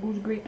Who's great?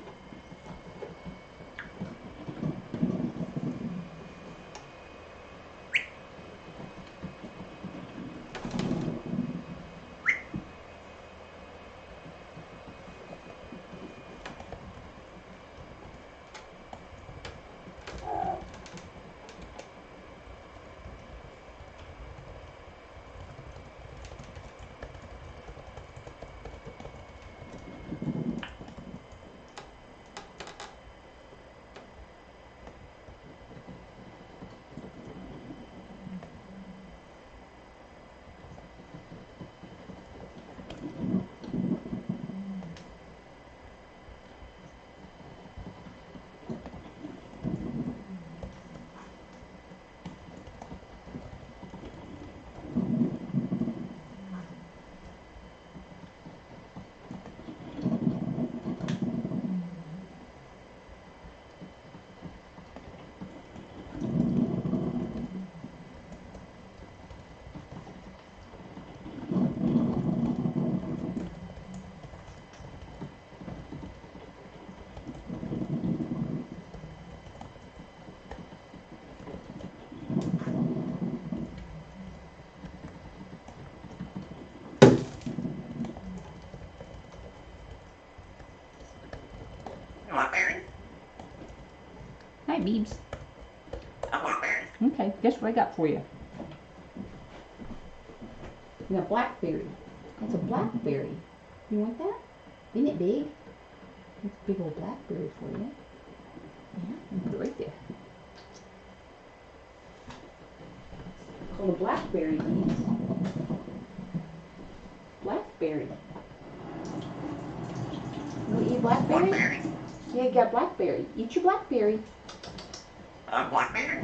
Hi, Beebs. Okay, guess what I got for you? You got blackberry. That's a blackberry. You want that? Isn't it big? That's a big old blackberry for you. Yeah, and put it right there. Called a blackberry, Beebs. Blackberry. You want to eat blackberry? Yeah, you got blackberry. Eat your blackberry. Blackberry?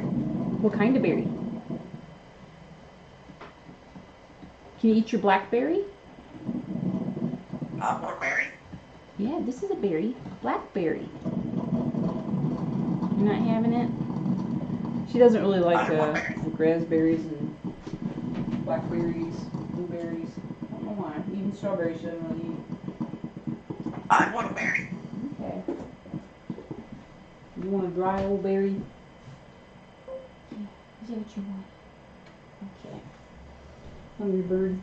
What kind of berry? Can you eat your blackberry? Blackberry? Yeah, this is a berry. Blackberry. You're not having it? She doesn't really like raspberries and blackberries, blueberries. I don't know why. Even strawberries she doesn't really eat. I want a berry. Okay. You want a dry old berry? Yeah. Is that what you want? Okay. Hungry bird.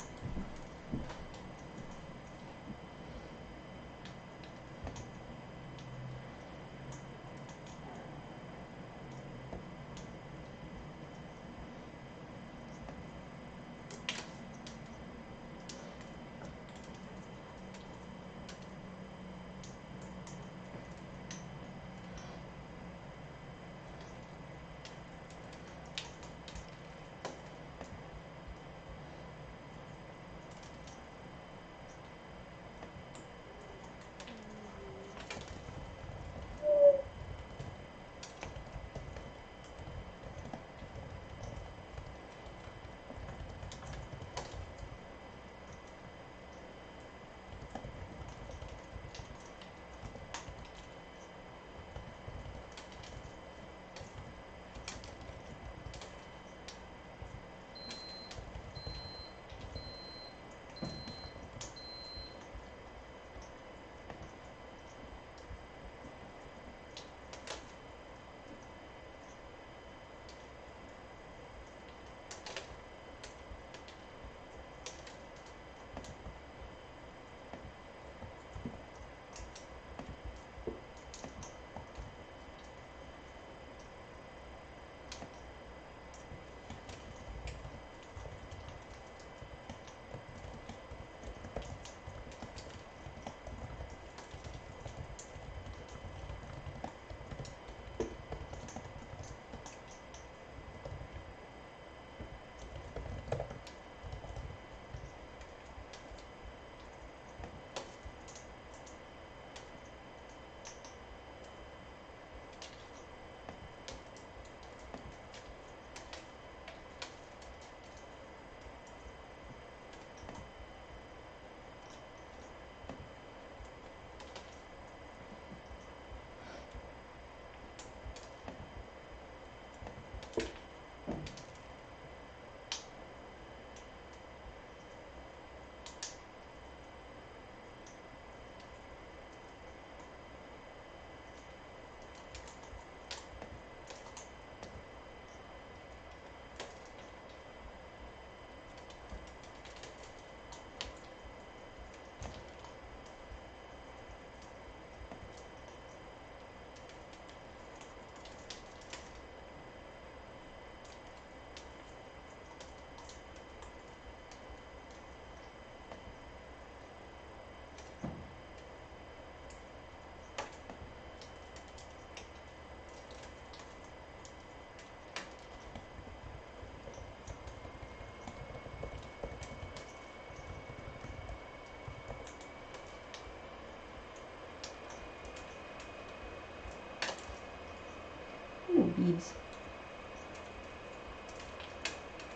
Beebs.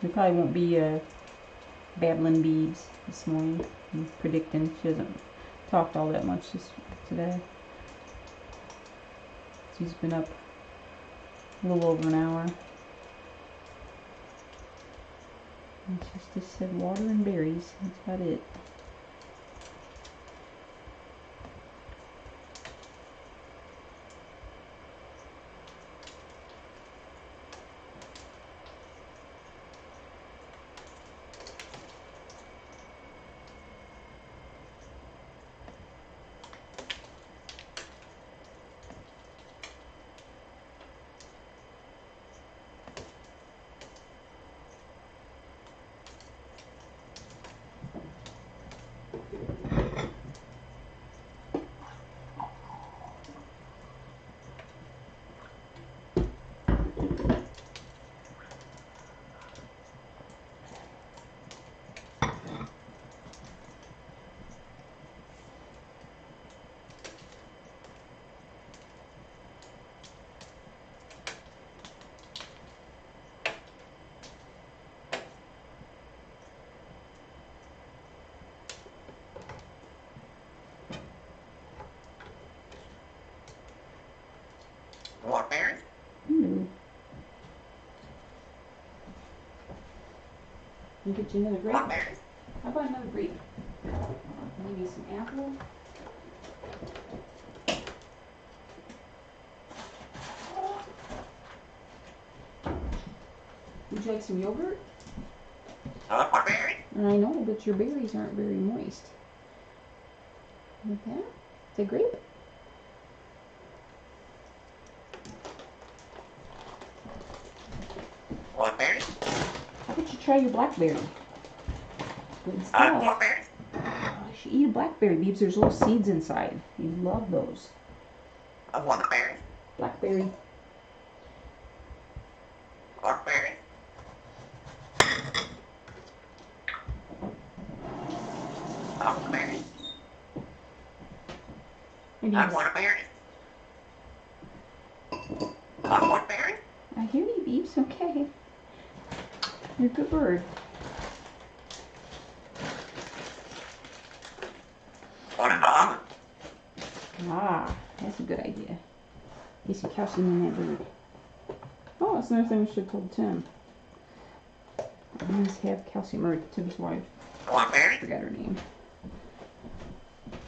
There probably won't be babbling Beebs this morning. I'm predicting she hasn't talked all that much today. She's been up a little over an hour. And she's just said water and berries. That's about it. Blackberry? No. You get you another grape? Blackberry? How about another grape? Maybe some apple? Would you like some yogurt? Blackberry? I know, but your berries aren't very moist. Like that? It's a grape? Blackberry? How about you try your blackberry? Good stuff. Blackberry? Oh, you should eat a blackberry, Beebs. There's little seeds inside. You love those. Blackberry? Blackberry. Blackberry? Blackberry? Maybe Blackberry? Blackberry? I hear you, Beebs. Okay. You're a good bird. Ah, that's a good idea. Get some calcium in that bird. Oh, that's another thing we should have told Tim. Bees have calcium, or Tim's wife. Blackberry? I forgot her name. Here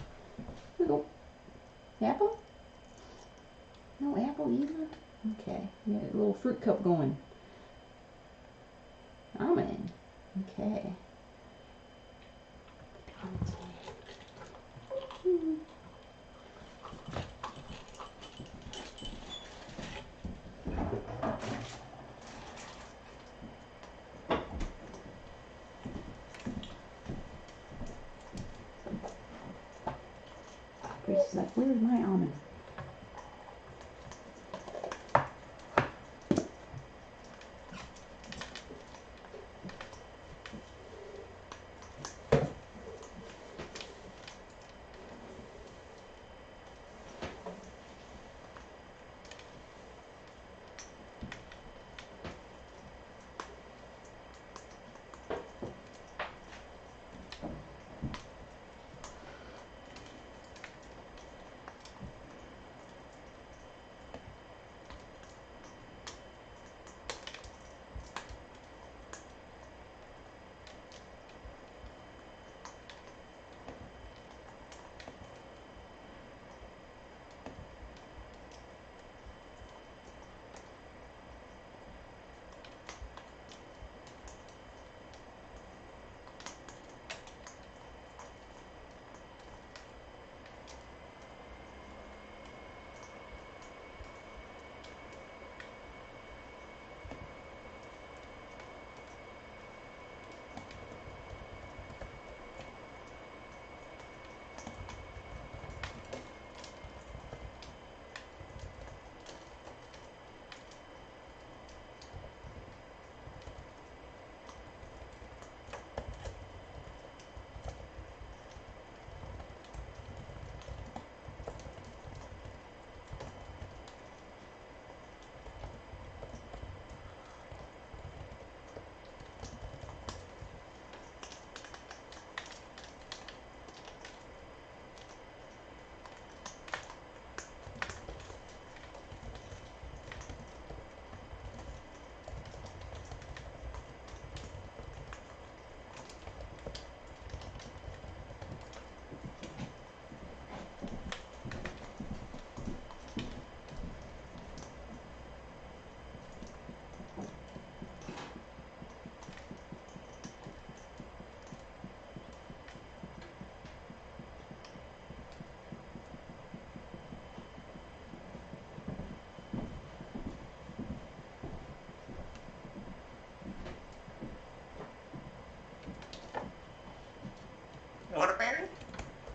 we go. Apple? No apple either? Okay. We got a little fruit cup going. Almond. Okay. Grace is like, where's my almond?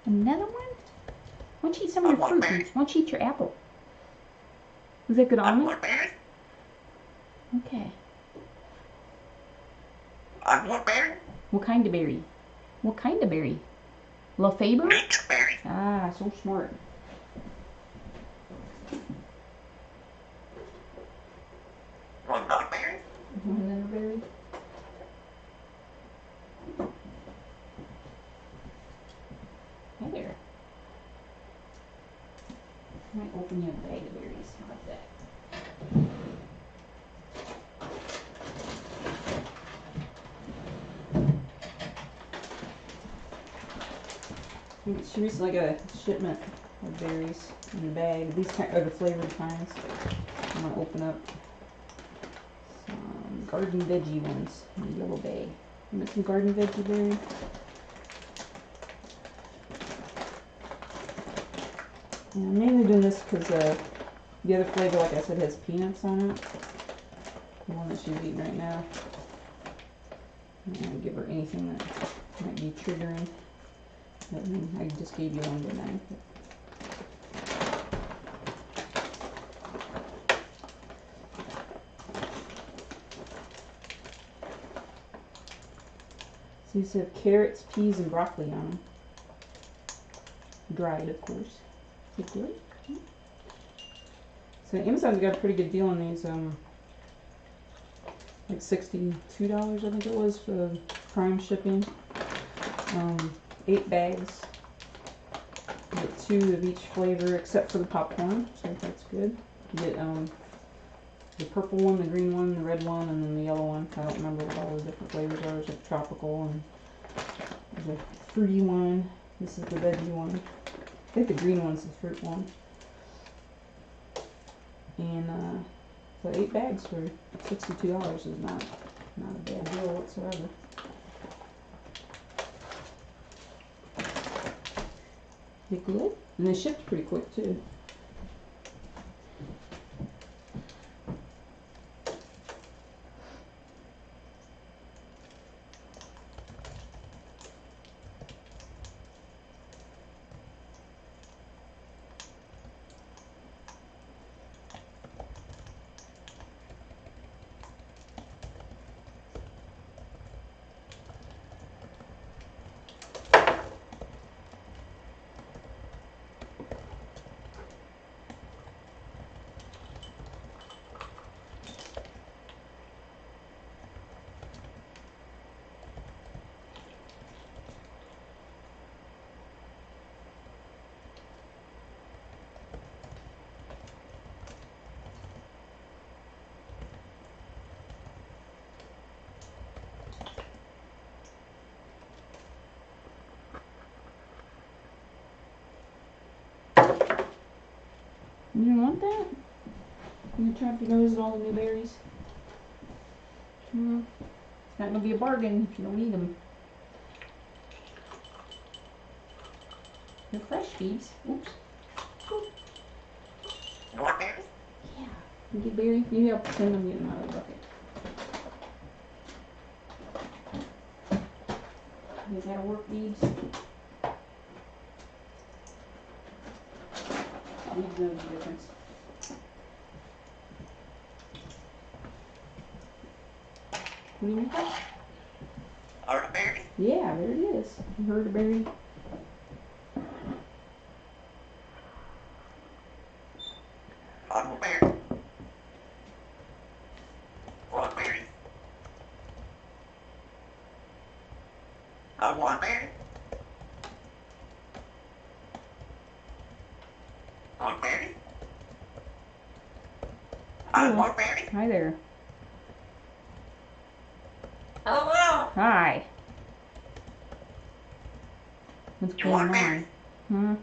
Another one? Why don't you eat some of I your want fruit? berry. Why don't you eat your apple? Is that good I almond? want berry. Okay. I want berry. What kind of berry? What kind of berry? LaFaber? Neutral berry. Ah, so smart. Want another berry? Want another berry? Hi there. I might open you a bag of berries. How about that? She recently got a shipment of berries in a bag. These are the flavored kinds. I'm gonna open up some garden veggie ones in a yellow bag. You want some garden veggie berry? Yeah, I'm mainly doing this because the other flavor, like I said, has peanuts on it. The one that she's eating right now. I'm not gonna give her anything that might be triggering. I just gave you one tonight. So these have carrots, peas, and broccoli on them. Dried, of course. Is it good? So Amazon's got a pretty good deal on these. Like $62, I think it was, for prime shipping. 8 bags. You get 2 of each flavor except for the popcorn, so that's good. You get the purple one, the green one, the red one, and then the yellow one. I don't remember what all the different flavors are. There's like tropical and there's a fruity one. This is the veggie one. I think the green one's the fruit one. And so 8 bags for $62 is not a bad deal whatsoever. They good? And they shipped pretty quick too. You don't want that? You gonna try your nose at all the new berries? It's not gonna be a bargain if you don't eat them. They're fresh, Phoebes. Oops. You want berry? Yeah. You get berry? You help send them get them out of the bucket. Is that work, Phoebes? Phoebes knows the difference. What do you make? Or a berry? Yeah, there it is. You heard a berry? I want berry. Want berry? I want berry. Want berry? I Hello. want berry. Hi there. Hello. Hi. What's You going want on? berry?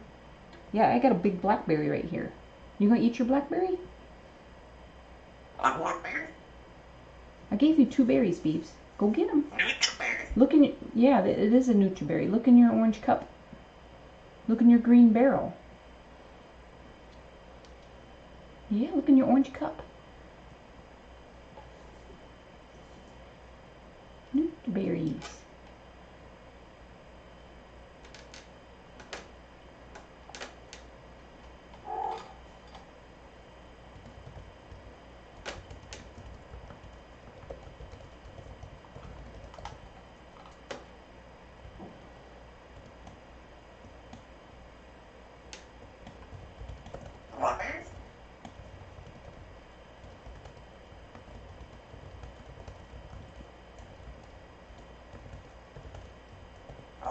Yeah, I got a big blackberry right here. You gonna eat your blackberry? I want berry. I gave you 2 berries, Phoebes. Go get them. Neutral berry. Look in your, yeah, it is a Nutriberry. Look in your orange cup. Look in your green barrel. Yeah, look in your orange cup. Nutriberries.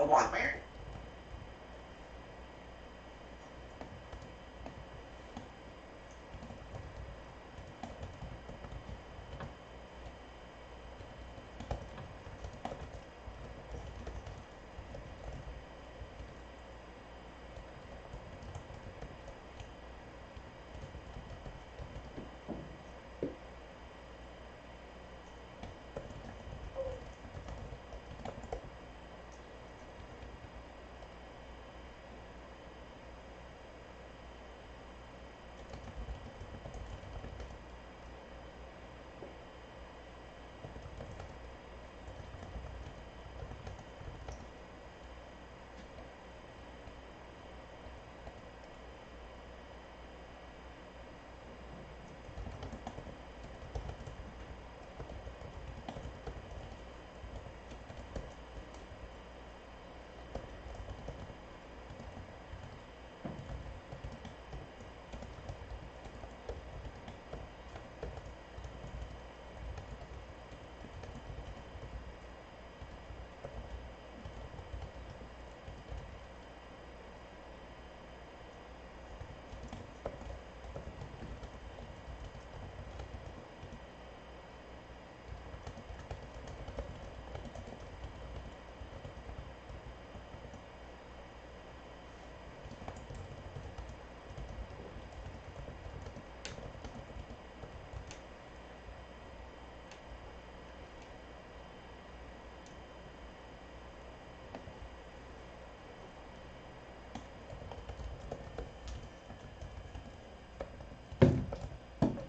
A blackberry.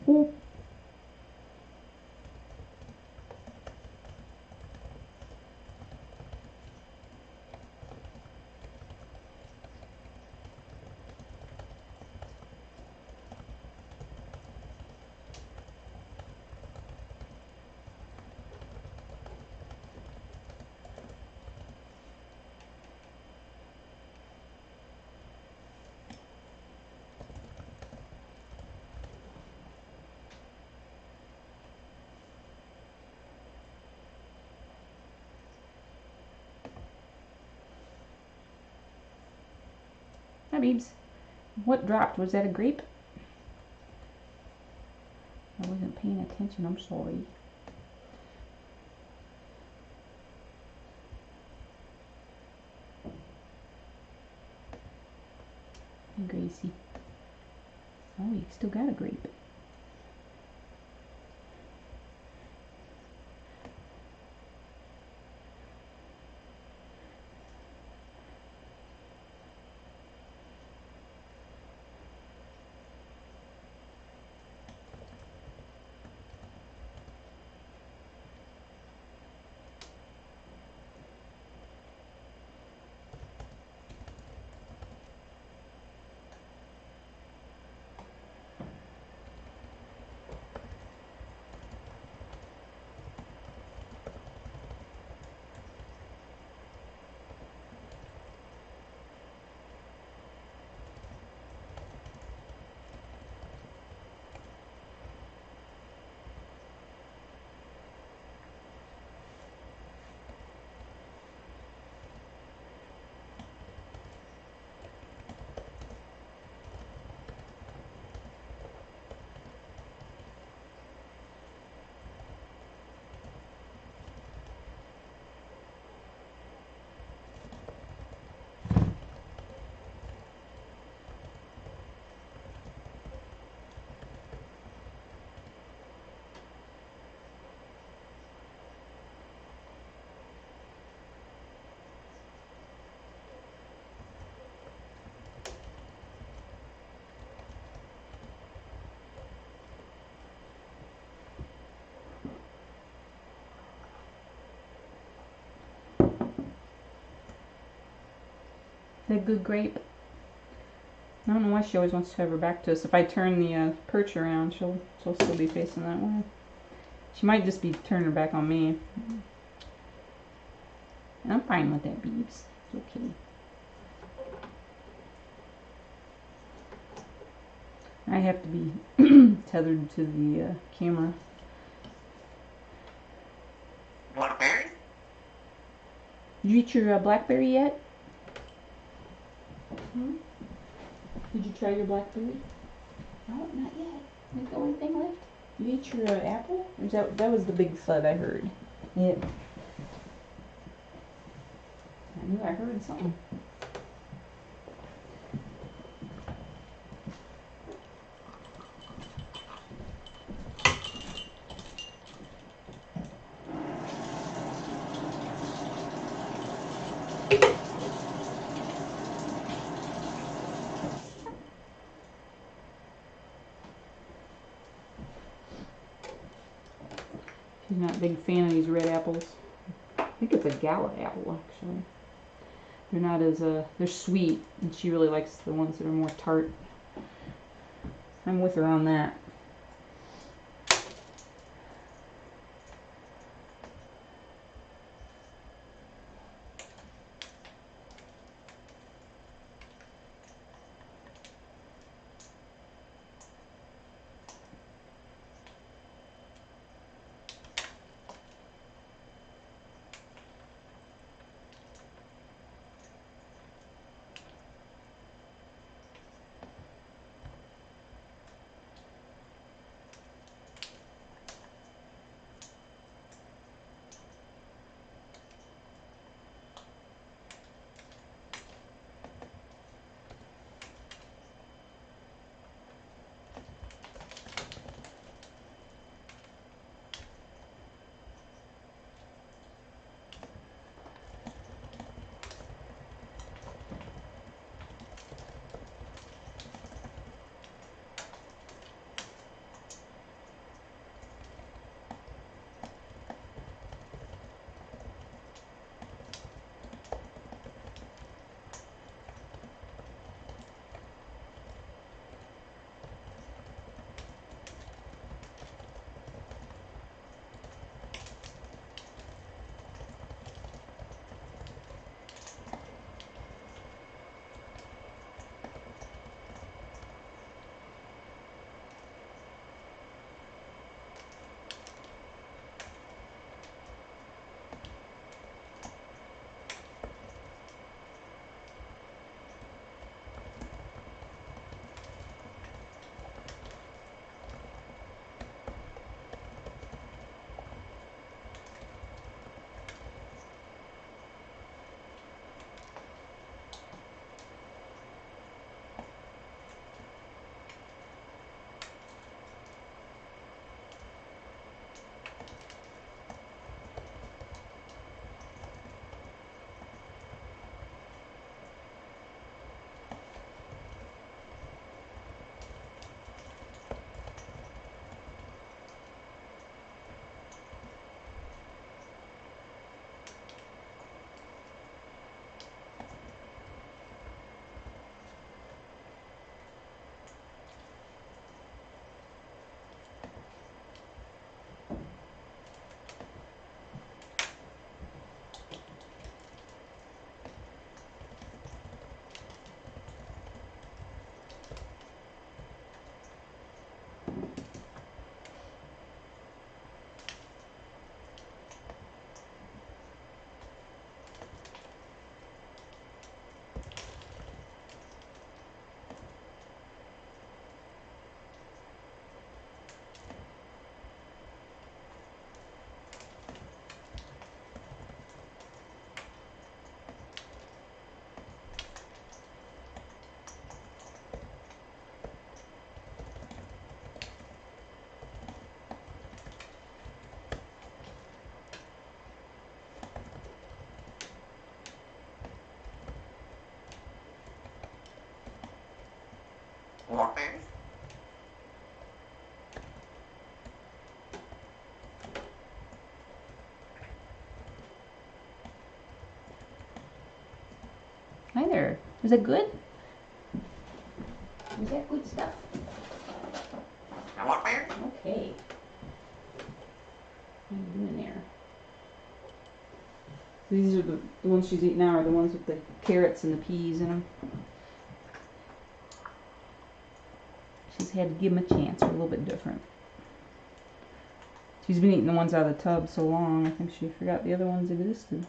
Ooh. Hi, Beebs. What dropped? Was that a grape? I wasn't paying attention. I'm sorry. Hey, Gracie. Oh, you still got a grape. Is that a good grape? I don't know why she always wants to have her back to us. If I turn the perch around, she'll still be facing that way. She might just be turning her back on me. I'm fine with that, Beebs. It's okay. I have to be tethered to the camera. Blackberry. Did you eat your blackberry yet? Hmm? Did you try your blackberry? No, not yet. Is the only thing left? You ate your apple? Or is that was the big thud I heard. Yep. I knew I heard something. She's not a big fan of these red apples. I think it's a gala apple, actually. They're not as, they're sweet, and she really likes the ones that are more tart. I'm with her on that. Blackberries. Hi there. Was that good? Was that good stuff? Blackberries. Okay. What are you doing there? These are the ones she's eating now, are the ones with the carrots and the peas in them. She's had to give them a chance. They're a little bit different. She's been eating the ones out of the tub so long, I think she forgot the other ones existed.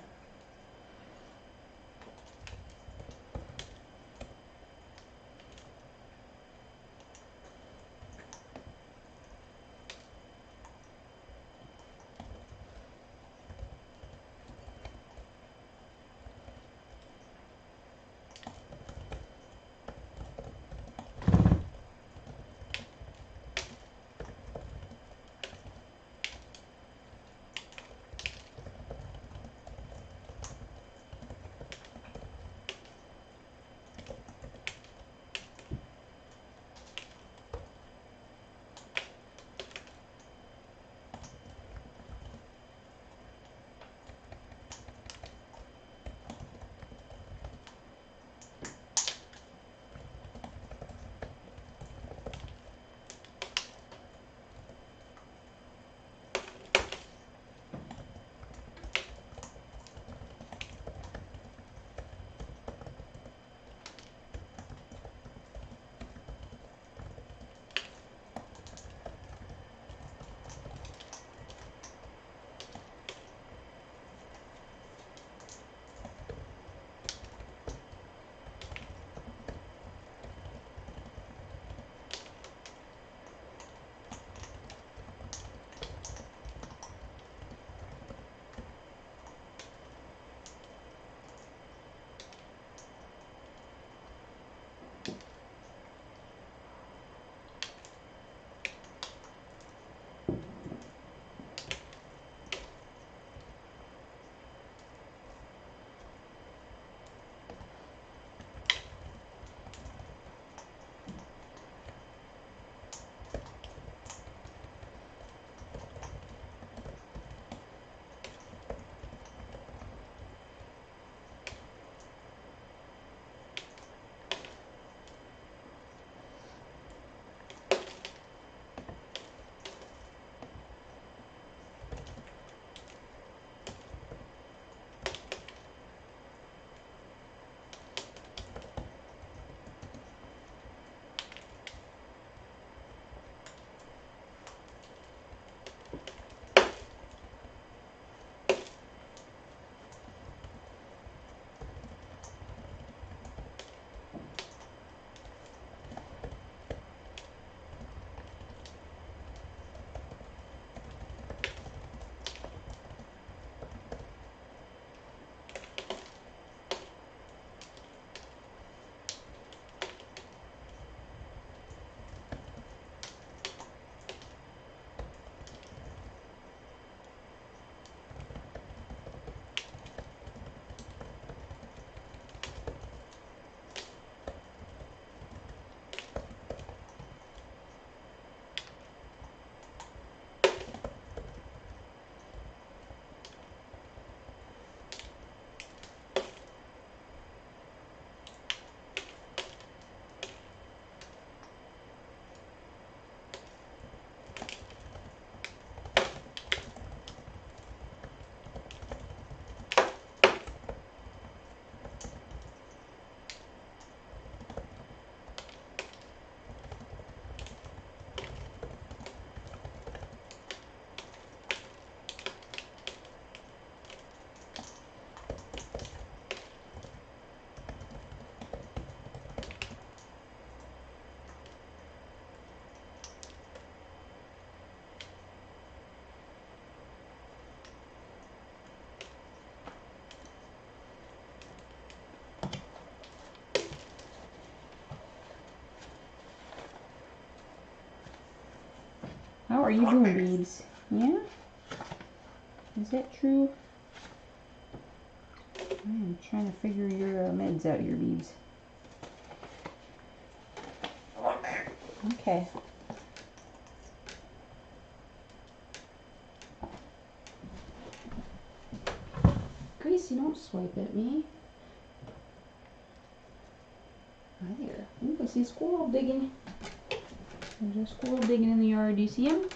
are you doing, babes? Yeah? Is that true? I'm trying to figure your meds out here, babes. Okay. Gracie, don't swipe at me. Hi there. Ooh, I see a squirrel digging. There's a squirrel digging in the yard. Do you see him?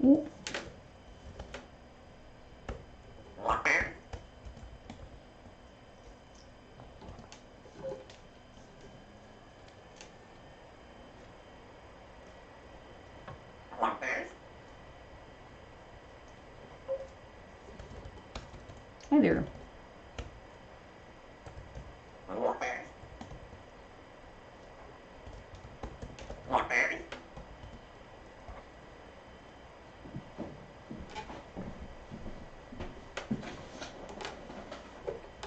Ooh. Hi there.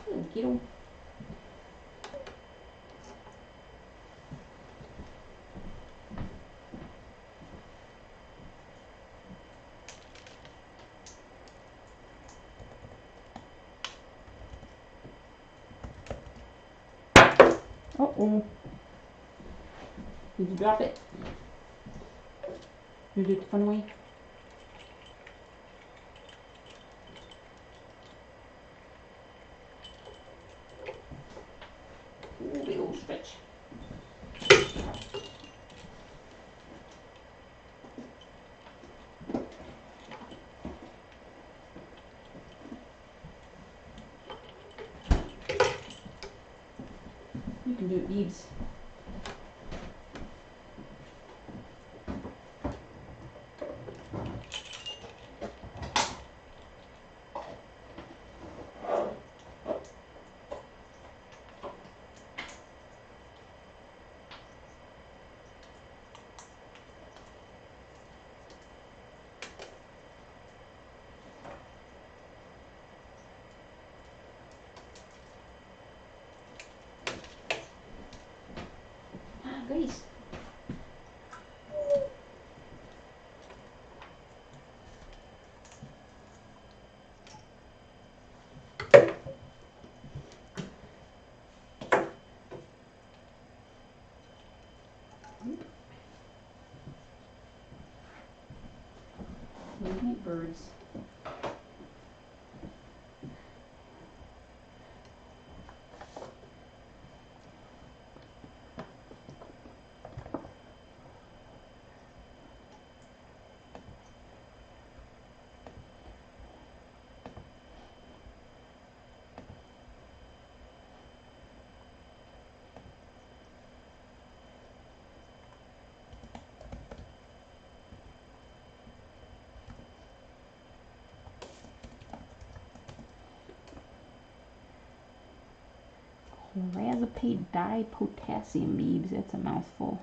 Hey, kiddo. Uh-oh. Did you drop it? You did it the fun way? Ooh, big old stretch. You can do it, Beebs. Ah, Grace. We hate birds. Chlorazepate dipotassium, Beebs. That's a mouthful.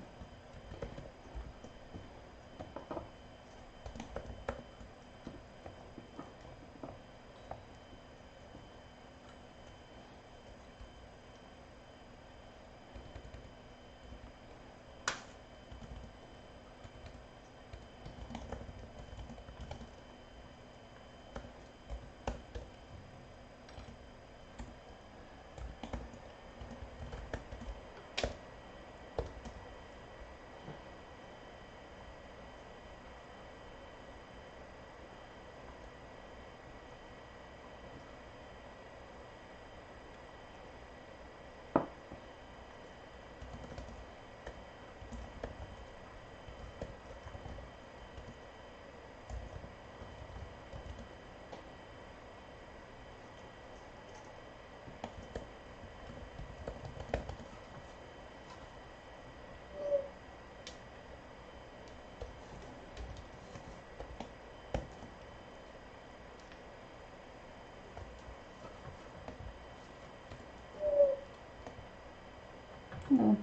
Hello.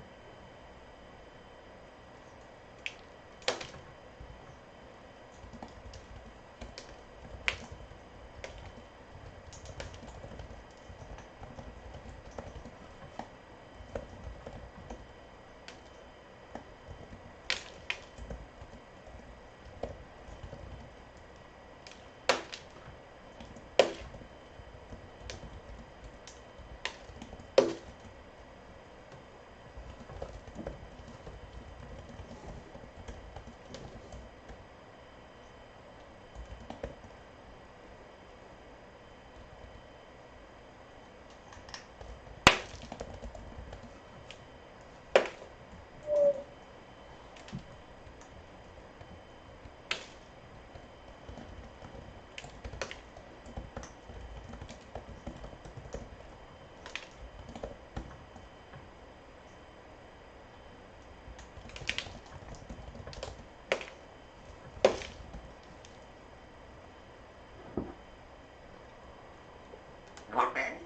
Blackberry.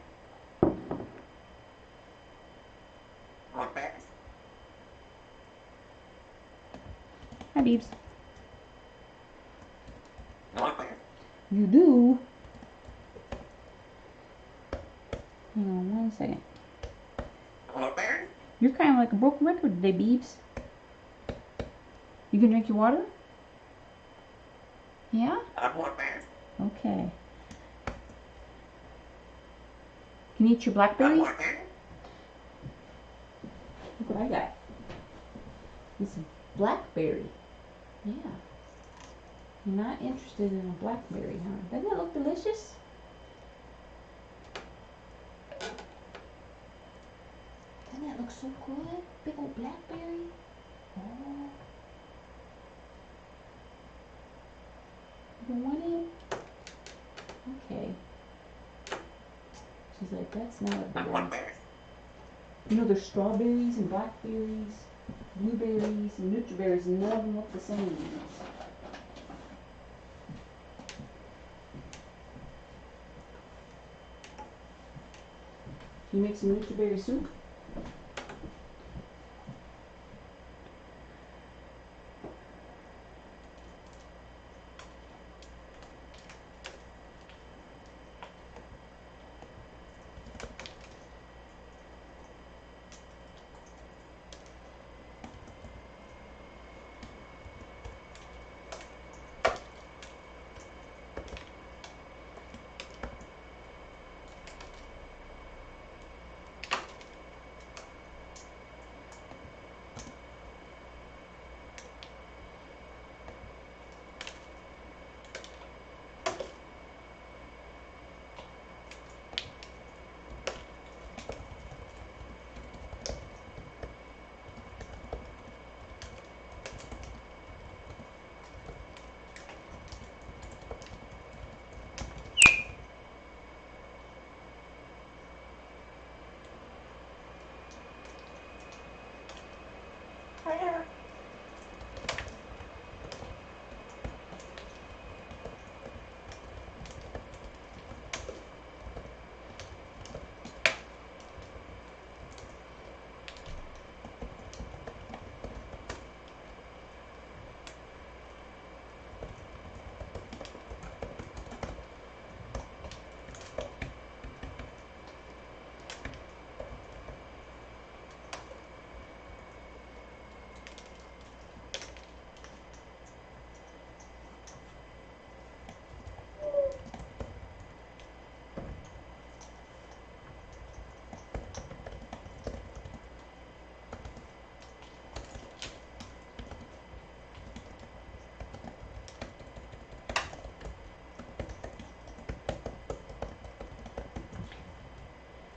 Blackberry. Hi, Beebs. Blackberry. You do? Hang on one second. Blackberry. You're kind of like a broken record today, Beebs. You can drink your water? Yeah? Blackberry. Okay. Can you eat your blackberry? Blackberry. Look what I got. This blackberry. Yeah. You're not interested in a blackberry, huh? Doesn't that look delicious? Doesn't that look so good? Big old blackberry. Oh. You don't want it? Okay. She's like, that's not a berry. Blackberry. You know, there's strawberries and blackberries, blueberries and nutriberries, and none of them look the same. Can you make some nutriberry soup? Fire.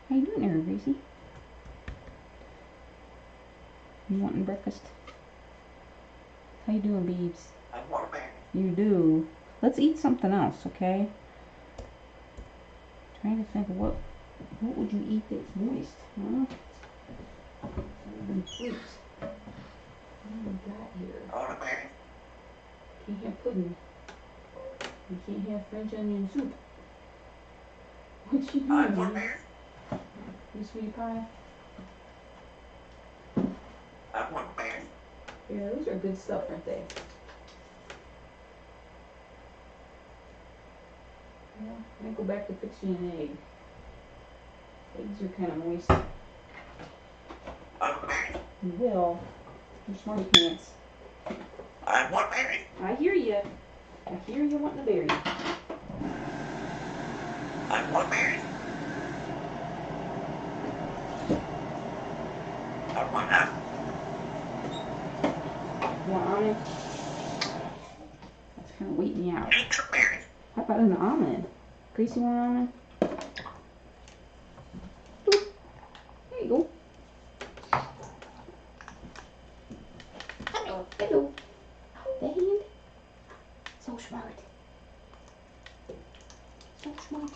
How you doing there, Gracie? You wanting breakfast? How you doing, Beebs? Blackberry. You do. Let's eat something else, okay? Trying to think of what would you eat that's moist, huh? Some fruits. What do we got here? Blackberry. Can't have pudding. You can't have French onion soup. What you doing, Beebs? Blackberry. You sweetie pie? I want berry. Yeah, those are good stuff, aren't they? Well, I might go back to fixing an egg. Eggs are kind of moist. I want berry. You will. You're smarty pants. I want berry. I hear you. I hear you wanting a berry. I want berry. I want apple. You want almond? That's kind of waiting me out. Nature berry. How about an almond? Gracie, want an almond? Boop. There you go. Hello. Hello. The hand. So smart. So smart.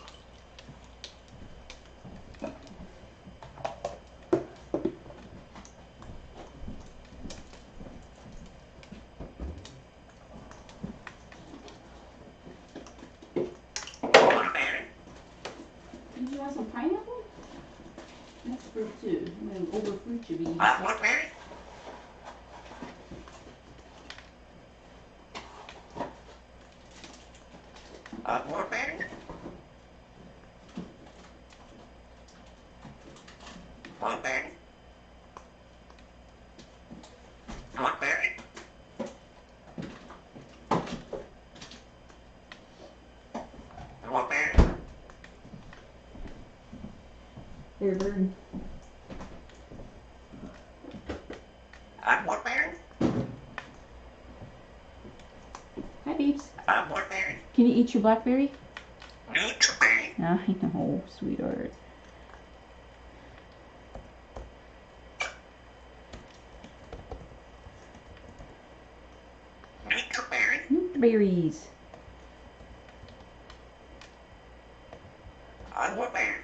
I want berry. Did you want some pineapple? That's fruit too. I'm gonna overfruit you, Bibi. I want berry. I want berry. Want berry. Want berry. I want berry. Here, Bird. I want berry. Hi, Beeps. I want berry. Can you eat your blackberry? Nature berry. I know, sweetheart. Nature berry. Berries. I want berry.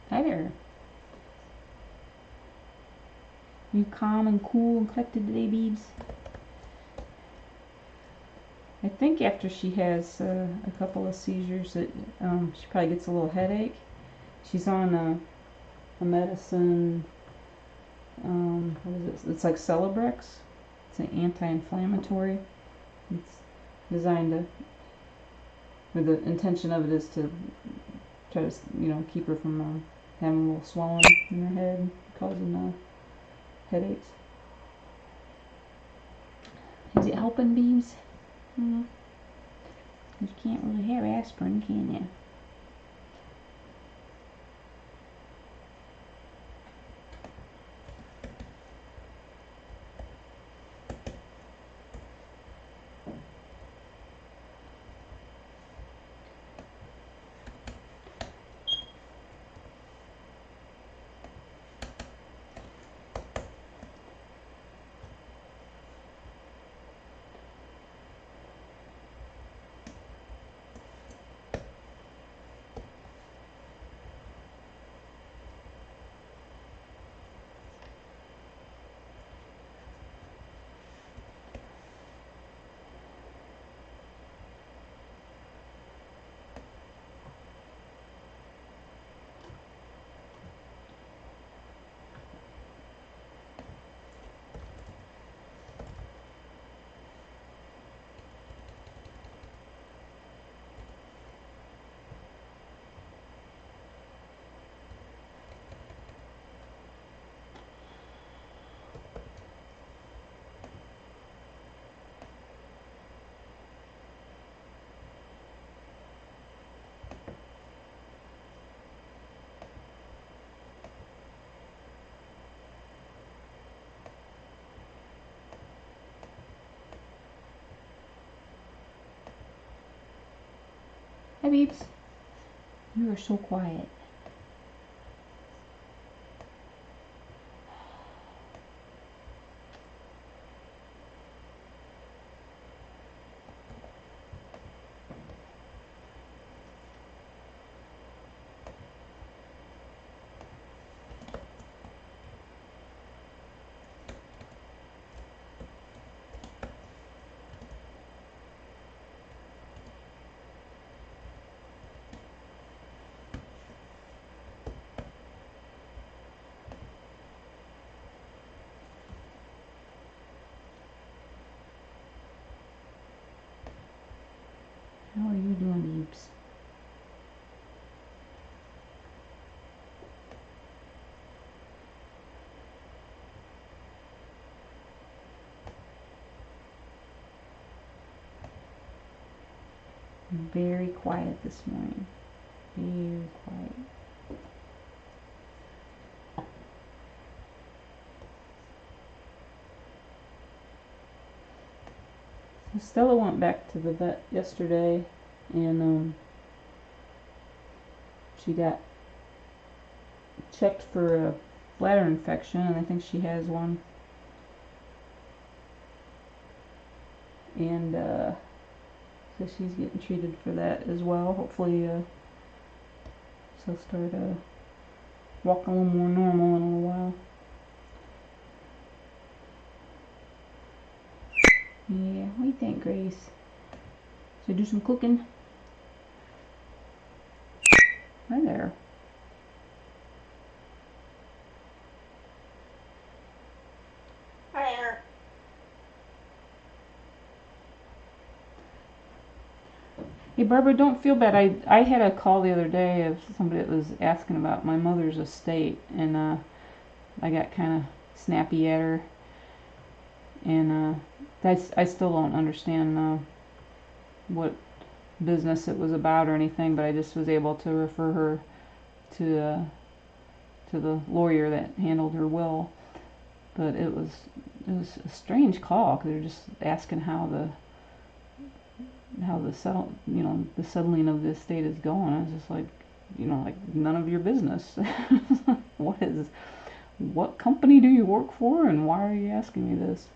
Hi there. You calm and cool and collected today, Beebs? I think after she has a couple of seizures, that she probably gets a little headache. She's on a medicine. What is it? It's like Celebrex. It's an anti-inflammatory. It's designed to, or the intention of it is to try to, keep her from having a little swelling in her head, causing headaches. Is it helping, Beams? You can't really have aspirin, can you? Hi, Beeps. You are so quiet. How are you doing, Beeps? Very quiet this morning. Very quiet. So Stella went back to the vet yesterday, and she got checked for a bladder infection, and I think she has one. And so she's getting treated for that as well. Hopefully, she'll start walking a little more normal in a little while. Yeah, what do you think, Grace? Should I do some cooking? Hi there. Where? Hey Barbara, don't feel bad. I had a call the other day of somebody that was asking about my mother's estate, and I got kind of snappy at her, and I still don't understand what business it was about or anything, but I just was able to refer her to the lawyer that handled her will. But it was a strange call because they're just asking how the the settling of the estate is going. I was just like, like none of your business. What company do you work for, and why are you asking me this?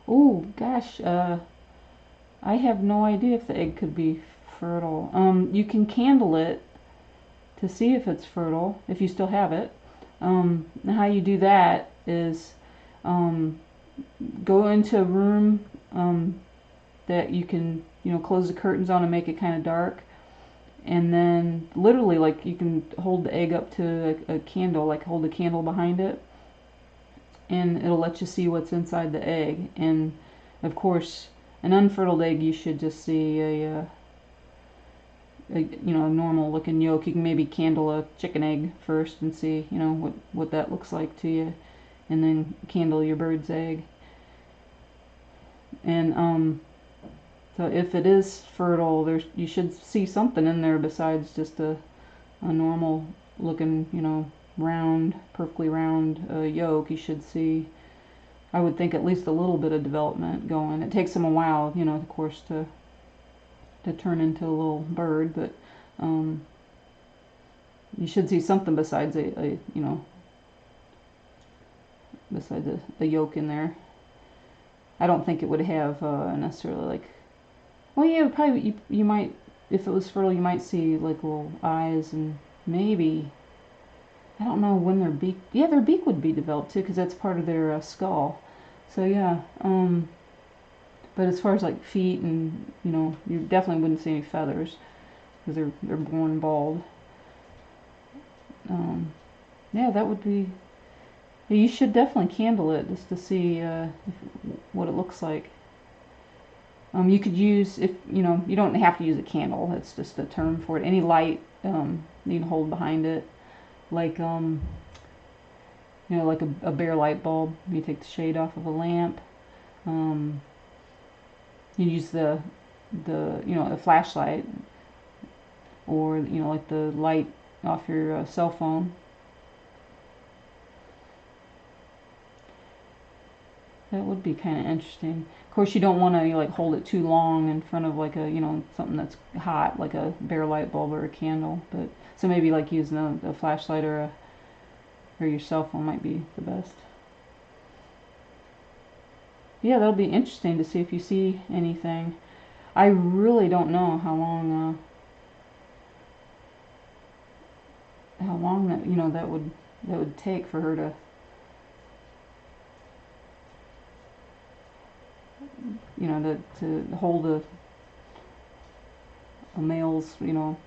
Oh gosh, I have no idea if the egg could be fertile. You can candle it to see if it's fertile, if you still have it. How you do that is go into a room that you can, close the curtains on and make it kind of dark. And then literally, like, you can hold the egg up to a candle, like hold a candle behind it, and it'll let you see what's inside the egg. And of course, an unfertile egg, you should just see a normal looking yolk. You can maybe candle a chicken egg first and see, what that looks like to you, and then candle your bird's egg. And so if it is fertile, you should see something in there besides just a normal looking, round, perfectly round yolk. You should see, I would think, at least a little bit of development going. It takes them a while, of course, to turn into a little bird, but you should see something besides besides a yolk in there. I don't think it would have necessarily like. Well, yeah, probably you might, if it was fertile, you might see like little eyes, and maybe, I don't know when their beak. Yeah, their beak would be developed too, because that's part of their skull. So yeah. But as far as like feet and you definitely wouldn't see any feathers because they're born bald. Yeah, that would be. You should definitely candle it just to see what it looks like. You could use, if you don't have to use a candle. That's just a term for it. Any light you can hold behind it, like like a bare light bulb. You take the shade off of a lamp. You use the a flashlight, or like the light off your cell phone. That would be kind of interesting. Of course, you don't want to like hold it too long in front of like a, you know, something that's hot, like a bare light bulb or a candle. But so maybe like using a flashlight or your cell phone might be the best. Yeah, that'll be interesting to see if you see anything. I really don't know how long that, you know, that would take for her to, you know, to hold a male's, you know,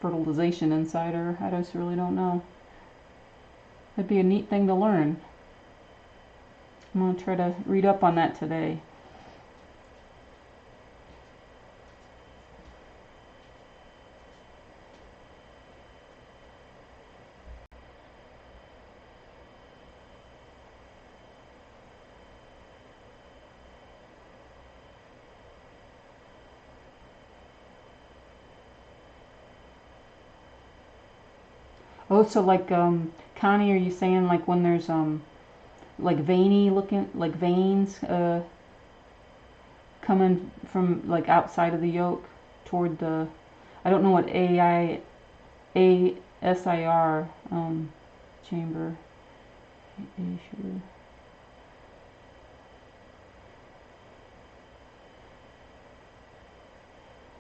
fertilization inside her. I just really don't know. That'd be a neat thing to learn. I'm going to try to read up on that today. Oh, so like Connie, are you saying like when there's like veiny looking, like veins coming from like outside of the yolk toward the, I don't know what ASIR chamber. Sure.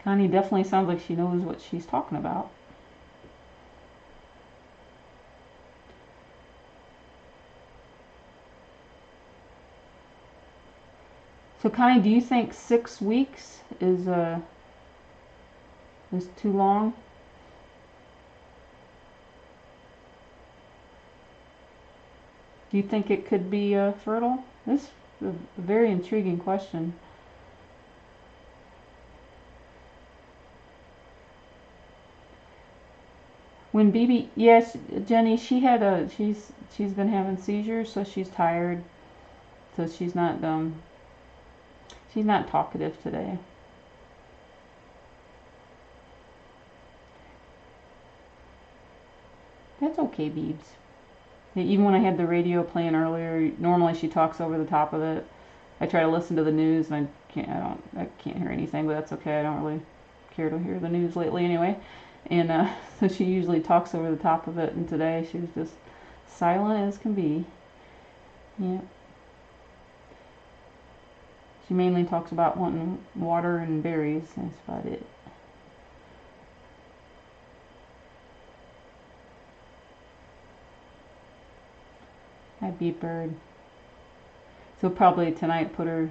Connie definitely sounds like she knows what she's talking about. So Connie, do you think 6 weeks is too long? Do you think it could be fertile? This is a very intriguing question. When Bibi, yes, Jenny, she's been having seizures, so she's tired, so she's not talkative today. That's okay, Beebs. Even when I had the radio playing earlier, normally she talks over the top of it. I try to listen to the news, and I can't hear anything, but that's okay. I don't really care to hear the news lately anyway. And so she usually talks over the top of it, and today she was just silent as can be. Yeah. She mainly talks about wanting water and berries. That's about it. Hi, Beep Bird. So probably tonight put her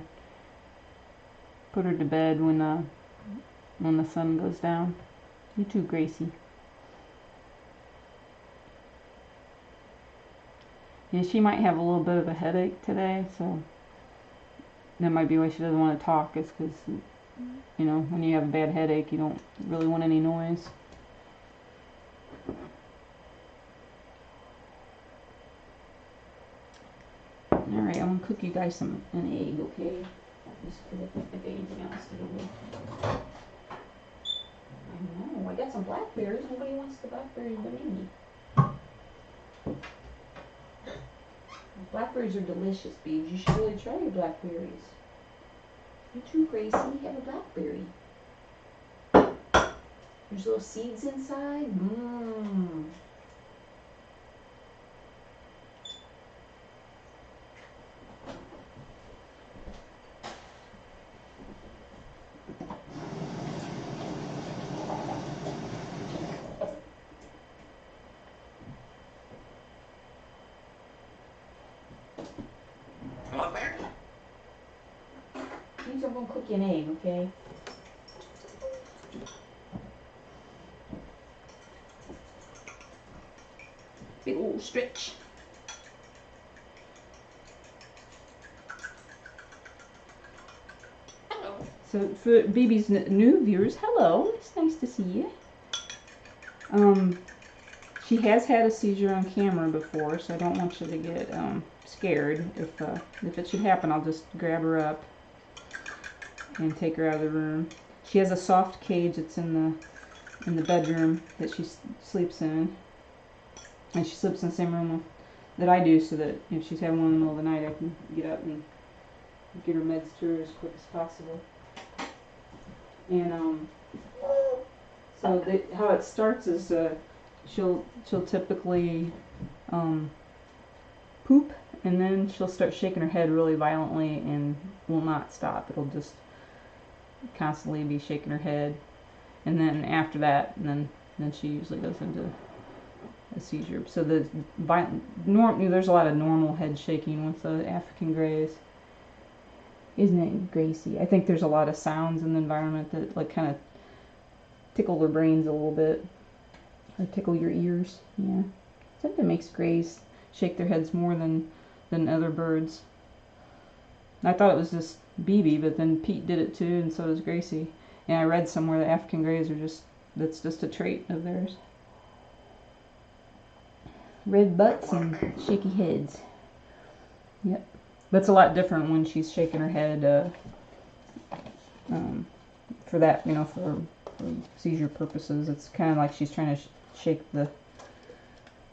to bed when the sun goes down. You too, Gracie. Yeah, she might have a little bit of a headache today, so that might be why she doesn't want to talk. It's because, you know, when you have a bad headache, you don't really want any noise. Alright, I'm gonna cook you guys an egg, okay? Just because I can't think of anything else to do. I know, I got some blackberries. Nobody wants the blackberries but me. Blackberries are delicious, Beebs. You should really try your blackberries. You too, Gracie. Have a blackberry. There's little seeds inside. Mmm. Blackberry. These are gonna cook you an egg, okay? Big old stretch. Hello. So for Bibi's new viewers, hello. It's nice to see you. She has had a seizure on camera before, so I don't want you to get scared. If it should happen, I'll just grab her up and take her out of the room. She has a soft cage that's in in the bedroom that she sleeps in, and she sleeps in the same room that I do, so that if she's having one in the middle of the night, I can get up and get her meds to her as quick as possible. And so how it starts is she'll typically poop, and then she'll start shaking her head really violently and will not stop. It'll just constantly be shaking her head, and then after that, and then she usually goes into a seizure. So there's a lot of normal head shaking with the African Greys. Isn't it, Gracie? I think there's a lot of sounds in the environment that like kind of tickle their brains a little bit, or tickle your ears. Yeah, I think that makes Greys shake their heads more than other birds. I thought it was just Bibi, but then Pete did it too, and so does Gracie. And I read somewhere that African Greys that's just a trait of theirs. Red butts and shaky heads. Yep. That's a lot different when she's shaking her head for that, for seizure purposes. It's kind of like she's trying to shake the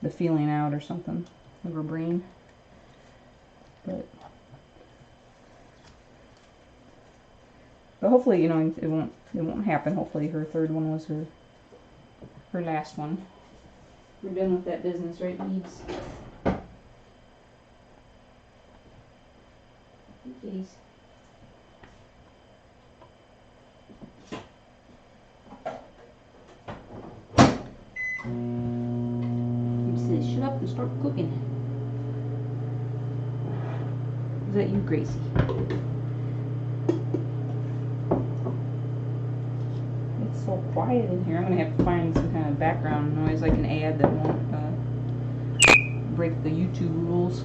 feeling out or something of her brain. But hopefully, it won't happen. Hopefully her third one was her last one. We're done with that business, right, Beebs? Kitties. Beebs says, shut up and start cooking. Is that you, Gracie? It's so quiet in here. I'm going to have to find some kind of background noise I can add that won't break the YouTube rules.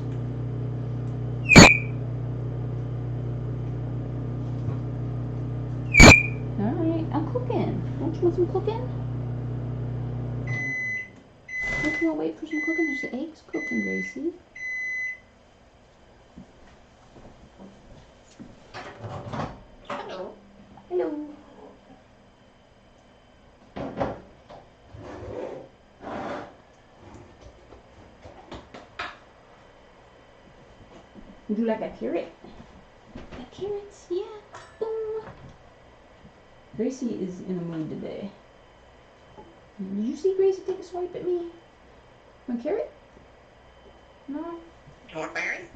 Alright, I'm cooking. Don't you want some cooking? Don't you want to wait for some cooking? There's the eggs cooking, Gracie. Hello. Hello. Would you like a carrot? Carrots, yeah. Boom. Gracie is in a mood today. Did you see Gracie take a swipe at me? Want a carrot? No? Want berry?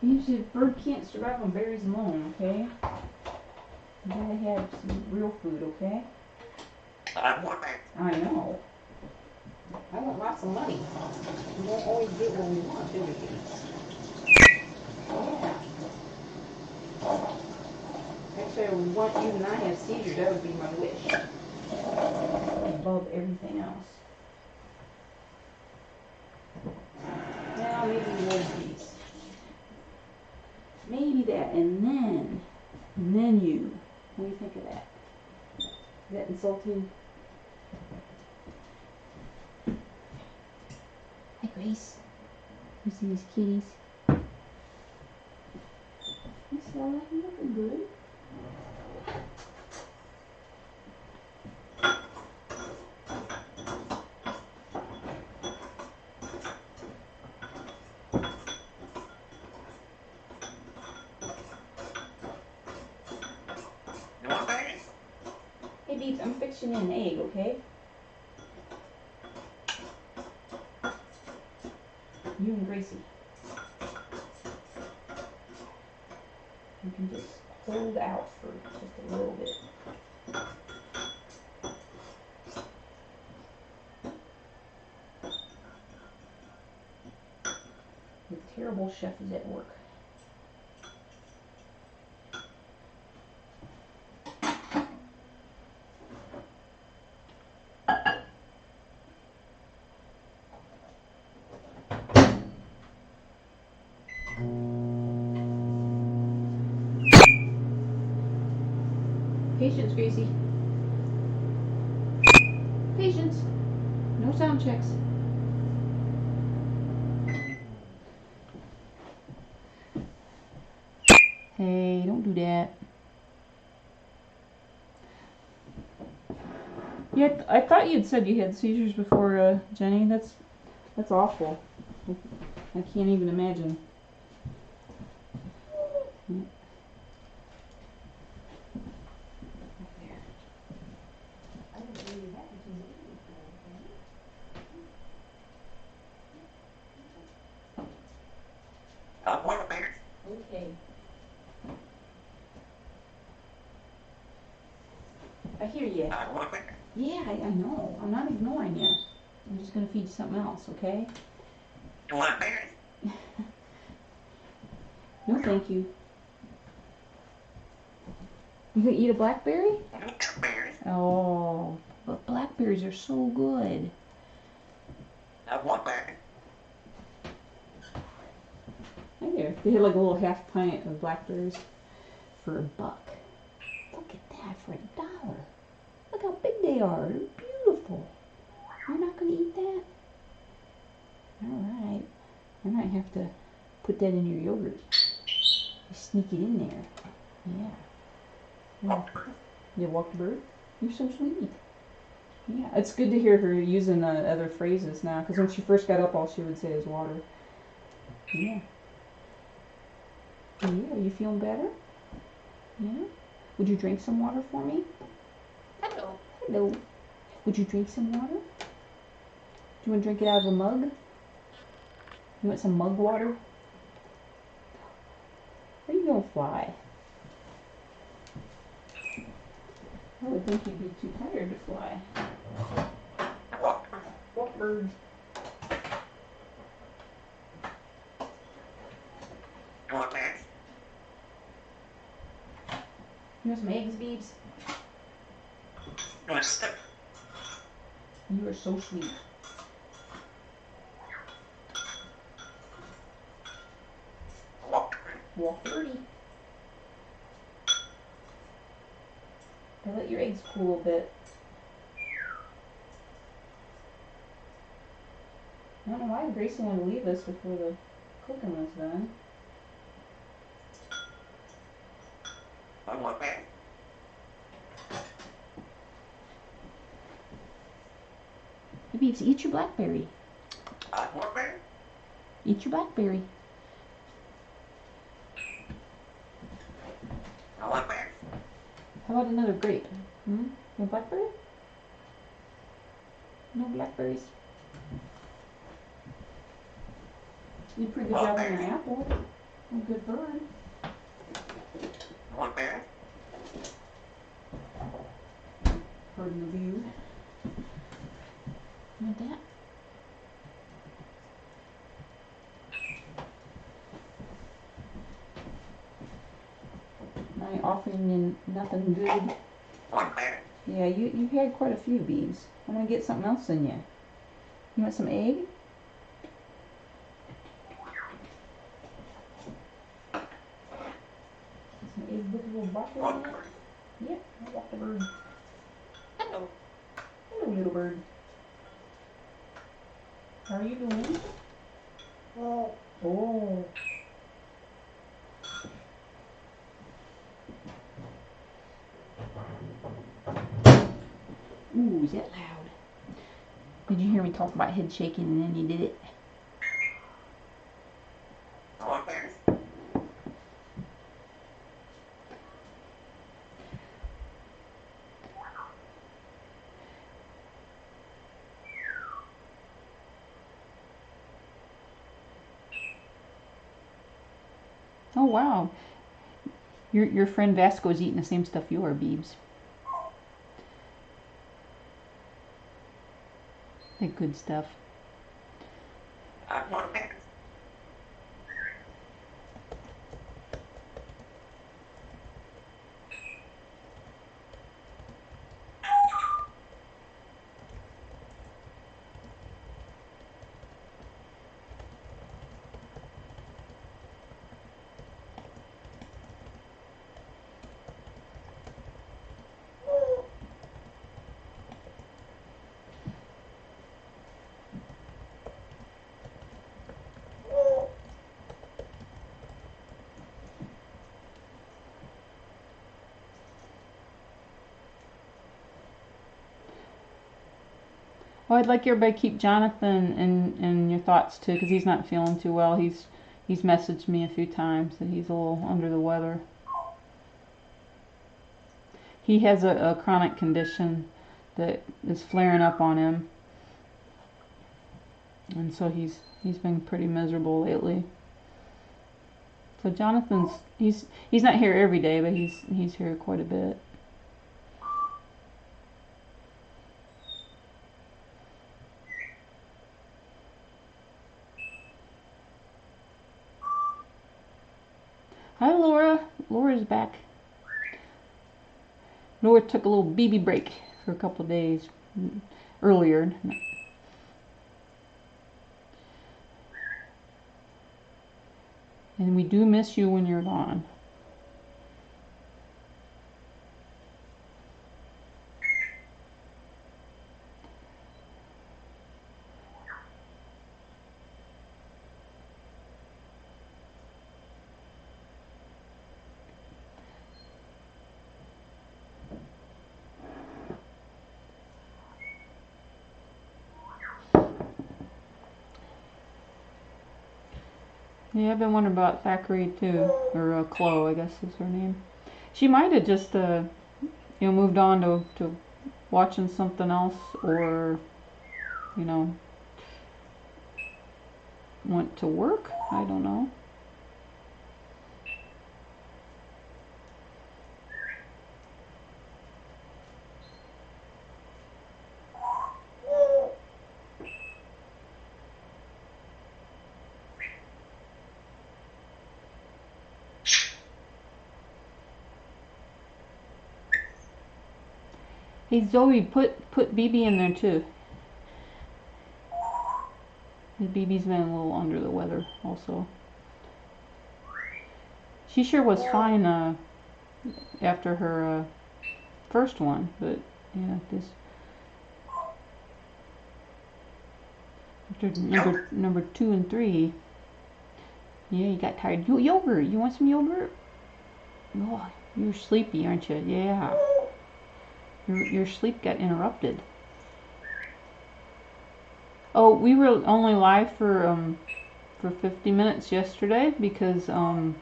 Usually a bird can't survive on berries alone, okay? You gotta have some real food, okay? I want berry. I know. I want lots of money. We won't always get what we want, do we? Yeah. Actually, I would want you to not have seizures. That would be my wish. Above everything else. Well, maybe world peace. Maybe that, and then you. What do you think of that? Is that insulting? Hi, Grace. You see these kitties? You Stella, you looking good. You want berry? Hey, Beeps, I'm fixing you an egg, okay? You and Gracie. You can just hold out for just a little bit. The terrible chef is at work. Patience, Gracie. Patience. No sound checks. Hey, don't do that. Yeah, I thought you'd said you had seizures before, Jenny. That's awful. I can't even imagine. I want a bear. Okay. I hear you. I want a bear. Yeah, I know. I'm not ignoring you. I'm just gonna feed you something else, okay? You want a bear? No, thank you. You gonna eat a blackberry? Berries. Oh, but blackberries are so good. I want berries. Here, they had like a little half pint of blackberries for $1. Look at that, for $1. Look how big they are. They're beautiful. You're not gonna eat that? Alright. I might have to put that in your yogurt. Sneak it in there. Yeah. You walk the bird? You're so sweet. Yeah, it's good to hear her using other phrases now, because when she first got up, all she would say is water. Yeah. Yeah, are you feeling better? Yeah? Would you drink some water for me? Hello. Hello. Would you drink some water? Do you want to drink it out of a mug? You want some mug water? Where are you going to fly? I would think you'd be too tired to fly. Walk bird. You want berries? You want some eggs, Beebs? You want stuff? You are so sweet. Walk. Walk birdie. Now let your eggs cool a bit. I don't know why Gracie wanted to leave us before the cooking was done. I want berries. Beebs, eat your blackberry. I want berries. Eat your blackberry. I want berries. How about another grape? Hmm? No blackberry? No blackberries? You did a pretty good job on an apple. A good bird. I want berries. Bird in the view. You want that? I ain't offering you nothing good. I want berries. Yeah, you've had quite a few bees. I'm gonna get something else in you. You want some egg? Some egg with a little butter in Walk. it? Yeah, I'll walk the bird. Hello. Hello, little bird. How are you doing? Oh. Oh. Ooh, is that loud? Did you hear me talk about head shaking and then you did it? I want berries. Oh wow. Your friend Vasco's eating the same stuff you are, Beebs. That good stuff. I want berries. Well, I'd like everybody to keep Jonathan in your thoughts too, because he's not feeling too well. He's messaged me a few times that he's a little under the weather. He has a chronic condition that is flaring up on him, and so he's been pretty miserable lately. So Jonathan's he's not here every day, but he's here quite a bit. Hi Laura. Laura's back. Laura took a little Bibi break for a couple of days earlier. And we do miss you when you're gone. Yeah, I've been wondering about Thackeray too, or Chloe, I guess is her name. She might have just, moved on to watching something else, or, went to work. I don't know. Hey Zoe, put Bibi in there too. Bibi's been a little under the weather also. She sure was fine after her first one, but yeah, this after number 2 and 3, yeah, you got tired. Yogurt. You want some yogurt? Oh, you're sleepy, aren't you? Yeah. Your sleep got interrupted. Oh, we were only live for 50 minutes yesterday because I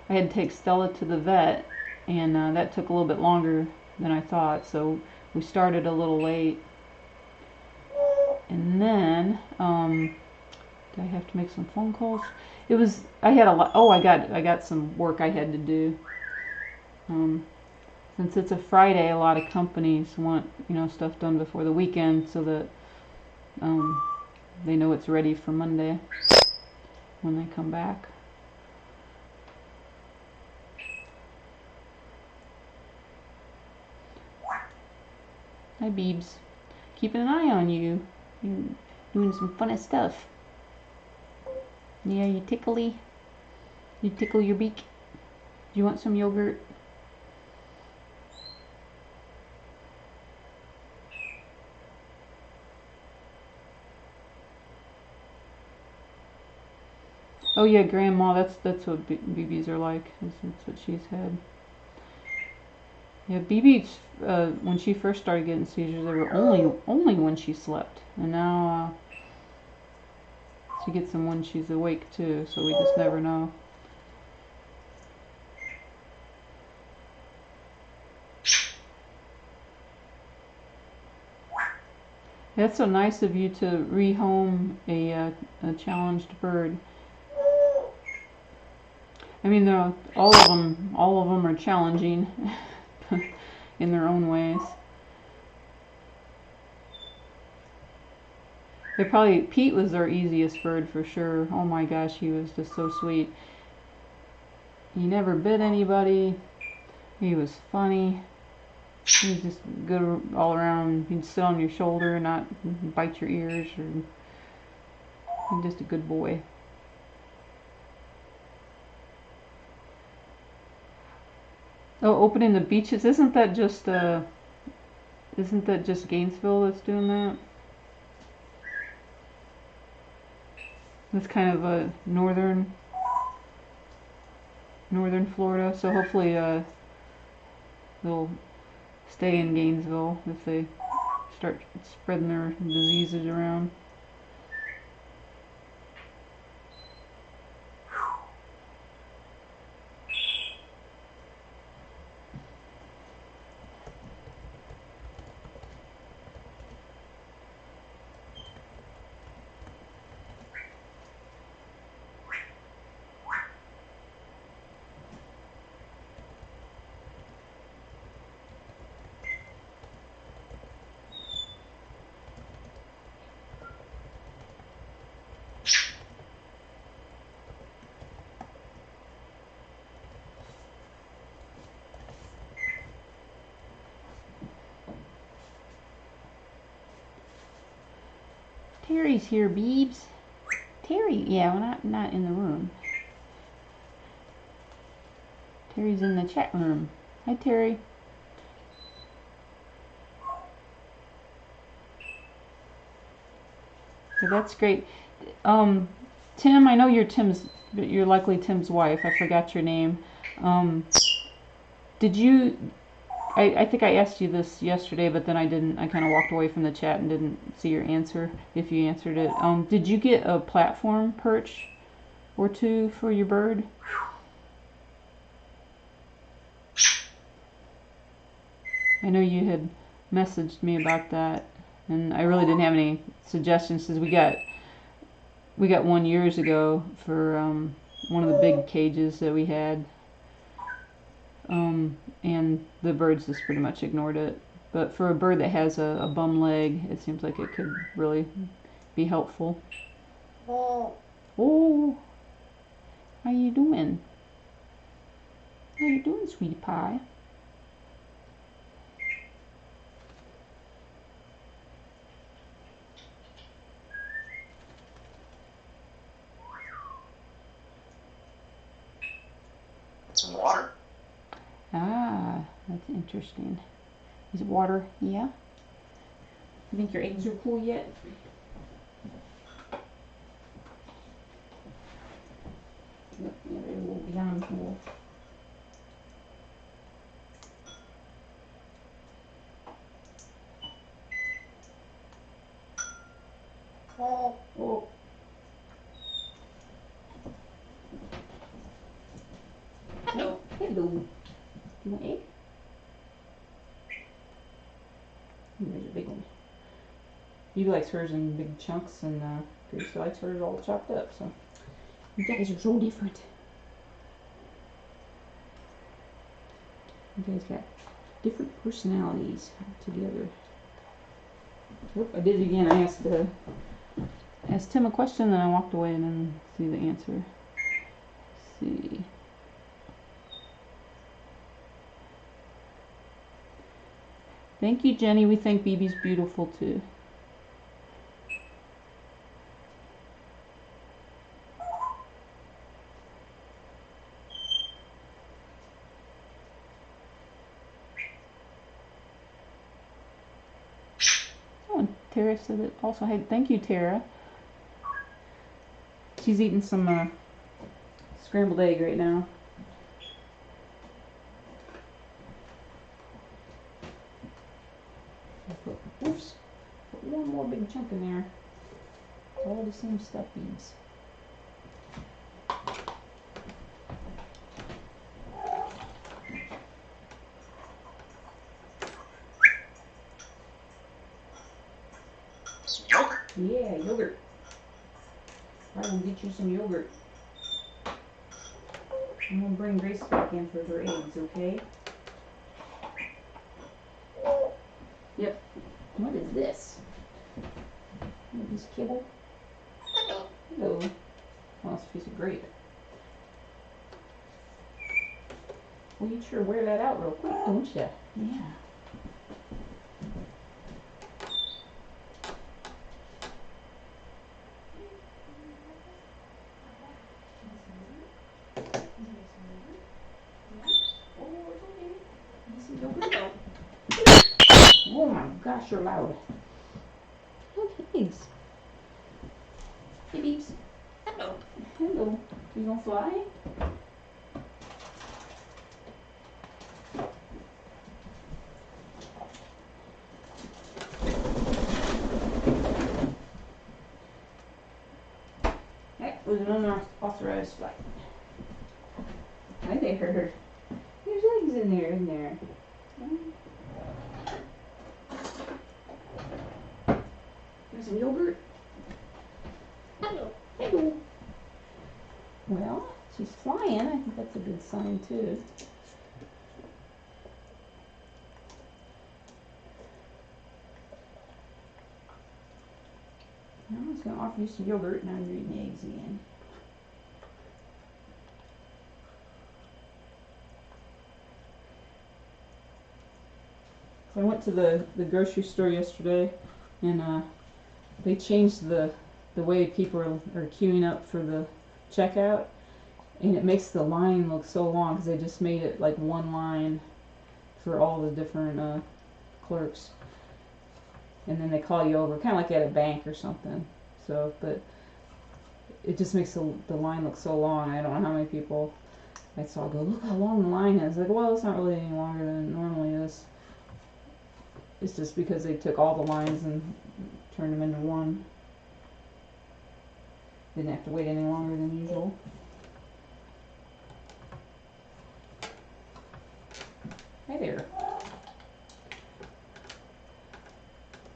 had to take Stella to the vet, and that took a little bit longer than I thought, so we started a little late. And then did I have to make some phone calls? I had a lot. Oh, I got some work I had to do. Since it's a Friday, a lot of companies want stuff done before the weekend so that they know it's ready for Monday when they come back. Hi Beebs. Keeping an eye on you. You're doing some funny stuff. Yeah, you tickly. You tickle your beak. Do you want some yogurt? Oh yeah, Grandma. That's what BBs are like. That's what she's had. Yeah, BB's when she first started getting seizures, they were only when she slept, and now she gets them when she's awake too. So we just never know. That's so nice of you to rehome a challenged bird. I mean, all of them are challenging in their own ways. Pete was our easiest bird for sure. Oh my gosh, he was just so sweet. He never bit anybody. He was funny. He was just good all around. He'd sit on your shoulder, not bite your ears, or he's just a good boy. Oh, opening the beaches. Isn't that just Gainesville that's doing that? It's kind of a northern Florida, so hopefully they'll stay in Gainesville if they start spreading their diseases around. Terry's here, Beebs. Terry, yeah, we're not in the room. Terry's in the chat room. Hi, Terry. Okay, that's great. Tim, I know you're likely Tim's wife. I forgot your name. Did you? I think I asked you this yesterday, but then I didn't. I kind of walked away from the chat and didn't see your answer. If you answered it, did you get a platform perch or two for your bird? I know you had messaged me about that, and I really didn't have any suggestions because we got one years ago for one of the big cages that we had. And the birds just pretty much ignored it. But for a bird that has a bum leg, it seems like it could really be helpful. Oh, how you doing? How you doing, sweetie pie? Some water. Ah, that's interesting. Is it water? Yeah. You think your eggs are cool yet? Yeah, they will be on cool. Oh. Hello. Hello. You want egg? There's a big one. He likes hers in big chunks, and Grace likes hers all chopped up. So you guys are so different. You guys got different personalities together. Oop, I did it again. I asked Tim a question, then I walked away and didn't see the answer. Let's see. Thank you, Jenny. We think Bibi's beautiful too. Oh, and Tara said it also. Hey, thank you, Tara. She's eating some scrambled egg right now. Oops. Put one more big chunk in there. All the same stuffings. Some yogurt. Yeah, yogurt. I'm gonna get you some yogurt. I'm gonna bring Grace back in for her eggs, okay? Yep. What is this? A piece of kibble? Hello. Hello. Oh, it's a piece of grape. Well, you sure wear that out real quick, don't you? Yeah. Oh my gosh, you're loud. Look, eggs. Hey, Beeps. Hello. Hello. You gonna fly? an unauthorized flight. Hi there. There's eggs in there, isn't there? There's some yogurt. Hello. Hello. Well, she's flying. I think that's a good sign too. I was going to offer you some yogurt. Now you're eating eggs again. So I went to the grocery store yesterday, and they changed the way people are queuing up for the checkout, and it makes the line look so long because they just made it like one line for all the different clerks, and then they call you over, kind of like at a bank or something. So, but it just makes the line look so long. I don't know how many people I saw go, look how long the line is. Like, well, it's not really any longer than it normally is. It's just because they took all the lines and turned them into one. Didn't have to wait any longer than usual. Hi there.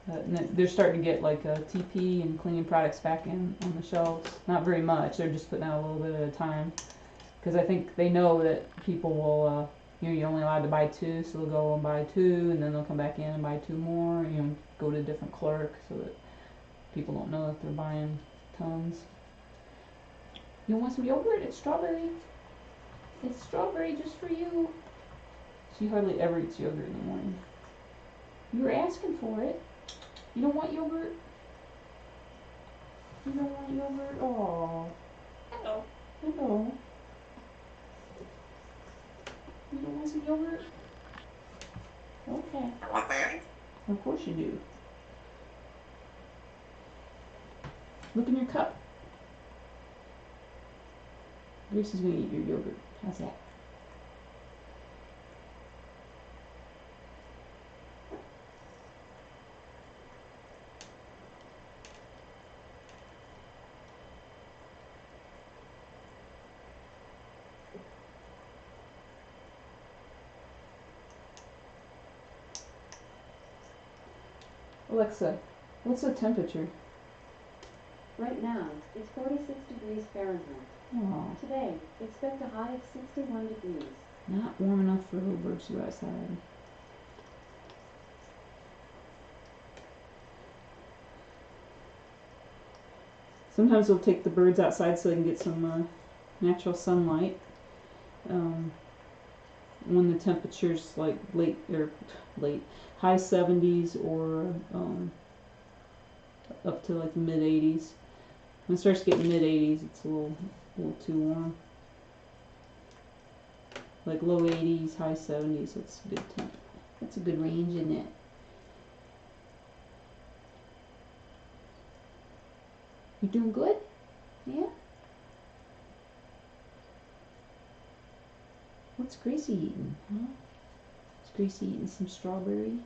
And they're starting to get like TP and cleaning products back in on the shelves. Not very much. They're just putting out a little bit at a time. Because I think they know that people will, you're only allowed to buy 2, so they'll go and buy 2, and then they'll come back in and buy 2 more, and go to a different clerk so that people don't know that they're buying tons. You want some yogurt? It's strawberry. It's strawberry just for you. She hardly ever eats yogurt in the morning. You were asking for it. You don't want yogurt? You don't want yogurt? Aww. Hello. Hello. You don't want some yogurt? Okay. I want that. Of course you do. Look in your cup. Grace is going to eat your yogurt. How's that? Alexa, what's the temperature? Right now, it's 46 degrees Fahrenheit. Oh, Today, expect a high of 61 degrees. not warm enough for little birds to go outside. Sometimes we'll take the birds outside so they can get some natural sunlight. When the temperature's like high 70s or up to like mid 80s. When it starts getting mid 80s, it's a little too warm. Like low 80s, high 70s, that's a good temp. That's a good range, isn't it? You doing good? Yeah? What's Gracie eating, huh? Is Gracie eating some strawberry?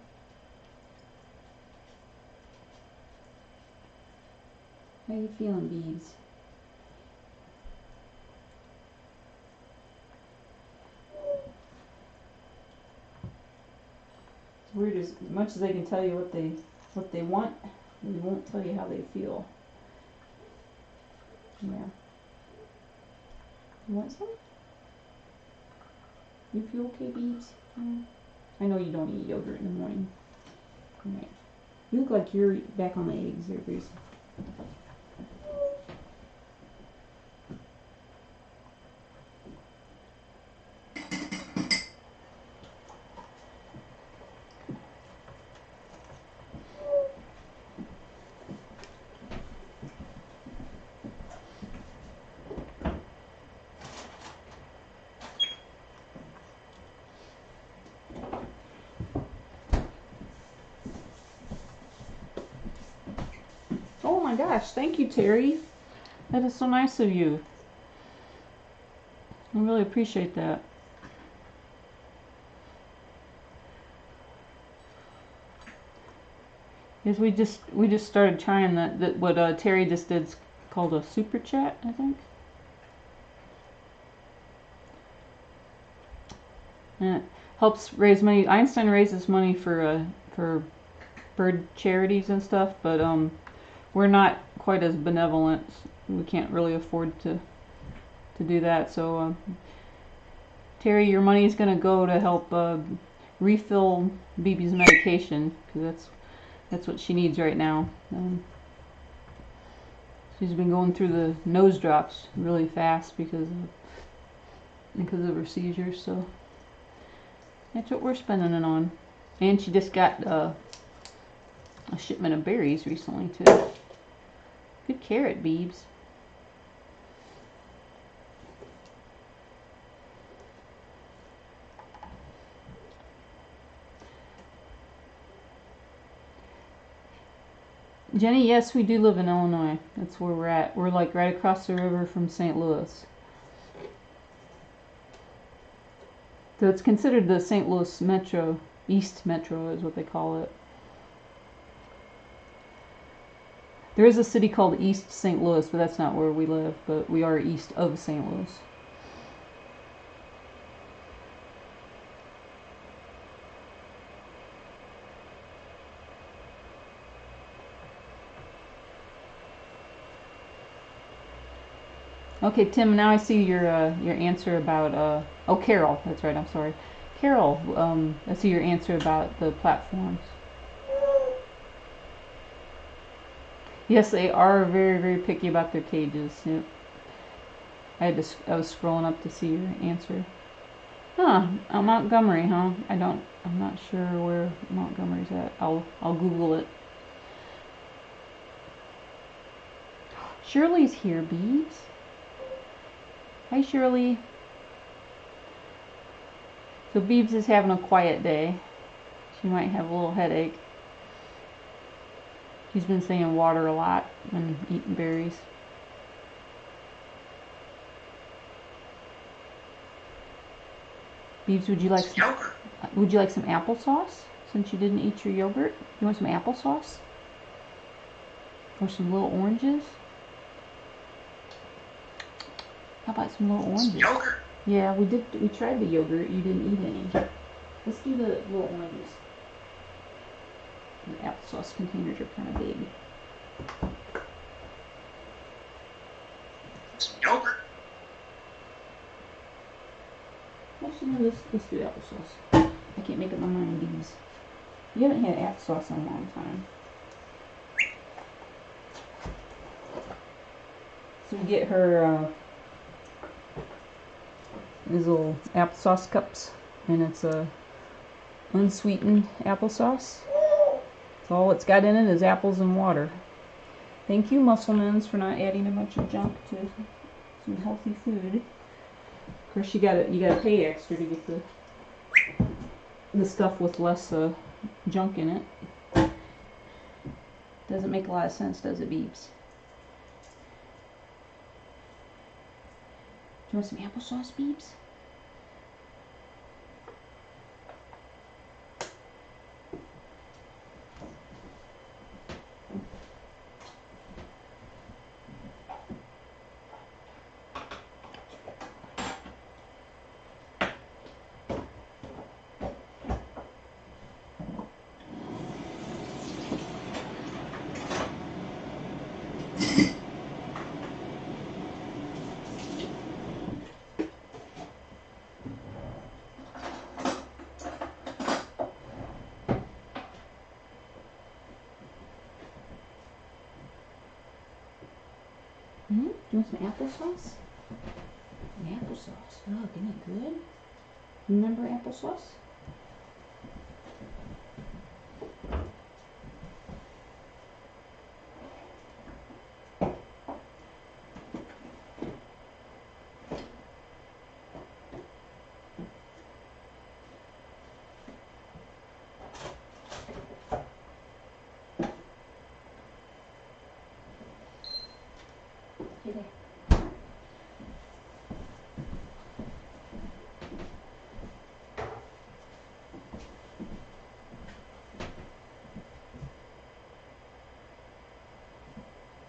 How you feeling, Beebs? It's weird, as much as they can tell you what they want, they won't tell you how they feel. Yeah. You want some? You feel okay, Beebs? I know you don't eat yogurt in the morning. Alright. You look like you're back on the eggs there, Gracie. Oh my gosh, thank you, Terry. That is so nice of you. I really appreciate that. Yes, we just started trying that what Terry just did. It's called a super chat, I think. And it helps raise money. Einstein raises money for bird charities and stuff, but we're not quite as benevolent. We can't really afford to do that. So Terry, your money is going to go to help refill Bibi's medication, because that's what she needs right now. She's been going through the nose drops really fast because of her seizures. So that's what we're spending it on. And she just got a shipment of berries recently too. Good carrot, Beebs. Jenny, yes, we do live in Illinois. That's where we're at. We're like right across the river from St. Louis. So it's considered the St. Louis Metro, East Metro is what they call it. There is a city called East St. Louis, but that's not where we live, but we are east of St. Louis. Okay, Tim, now I see your answer about, oh, Carol, that's right, I'm sorry. Carol, I see your answer about the platforms. Yes, they are very, very picky about their cages. Yep. I was scrolling up to see your answer. Huh, Montgomery, huh? I'm not sure where Montgomery's at. I'll Google it. Shirley's here, Beebs. Hi, Shirley. So Beebs is having a quiet day. She might have a little headache. She's been saying water a lot and eating berries. Beebs, would you like some yogurt? Would you like some applesauce since you didn't eat your yogurt? You want some applesauce? Or some little oranges? How about some little oranges? Yogurt? Yeah, we tried the yogurt. You didn't eat any. Let's do the little oranges. The applesauce containers are kind of big. Some yogurt? Actually, let's do applesauce. I can't make up my mind, Beebs. You haven't had applesauce in a long time. So we get her these little applesauce cups, and it's a unsweetened applesauce. So all it's got in it is apples and water. Thank you, Musclemans, for not adding a bunch of junk to some healthy food. Of course, you gotta pay extra to get the stuff with less junk in it. Doesn't make a lot of sense, does it, Beebs? Do you want some applesauce, Beebs? Do you want some applesauce? Applesauce. Oh, isn't it good? Remember applesauce?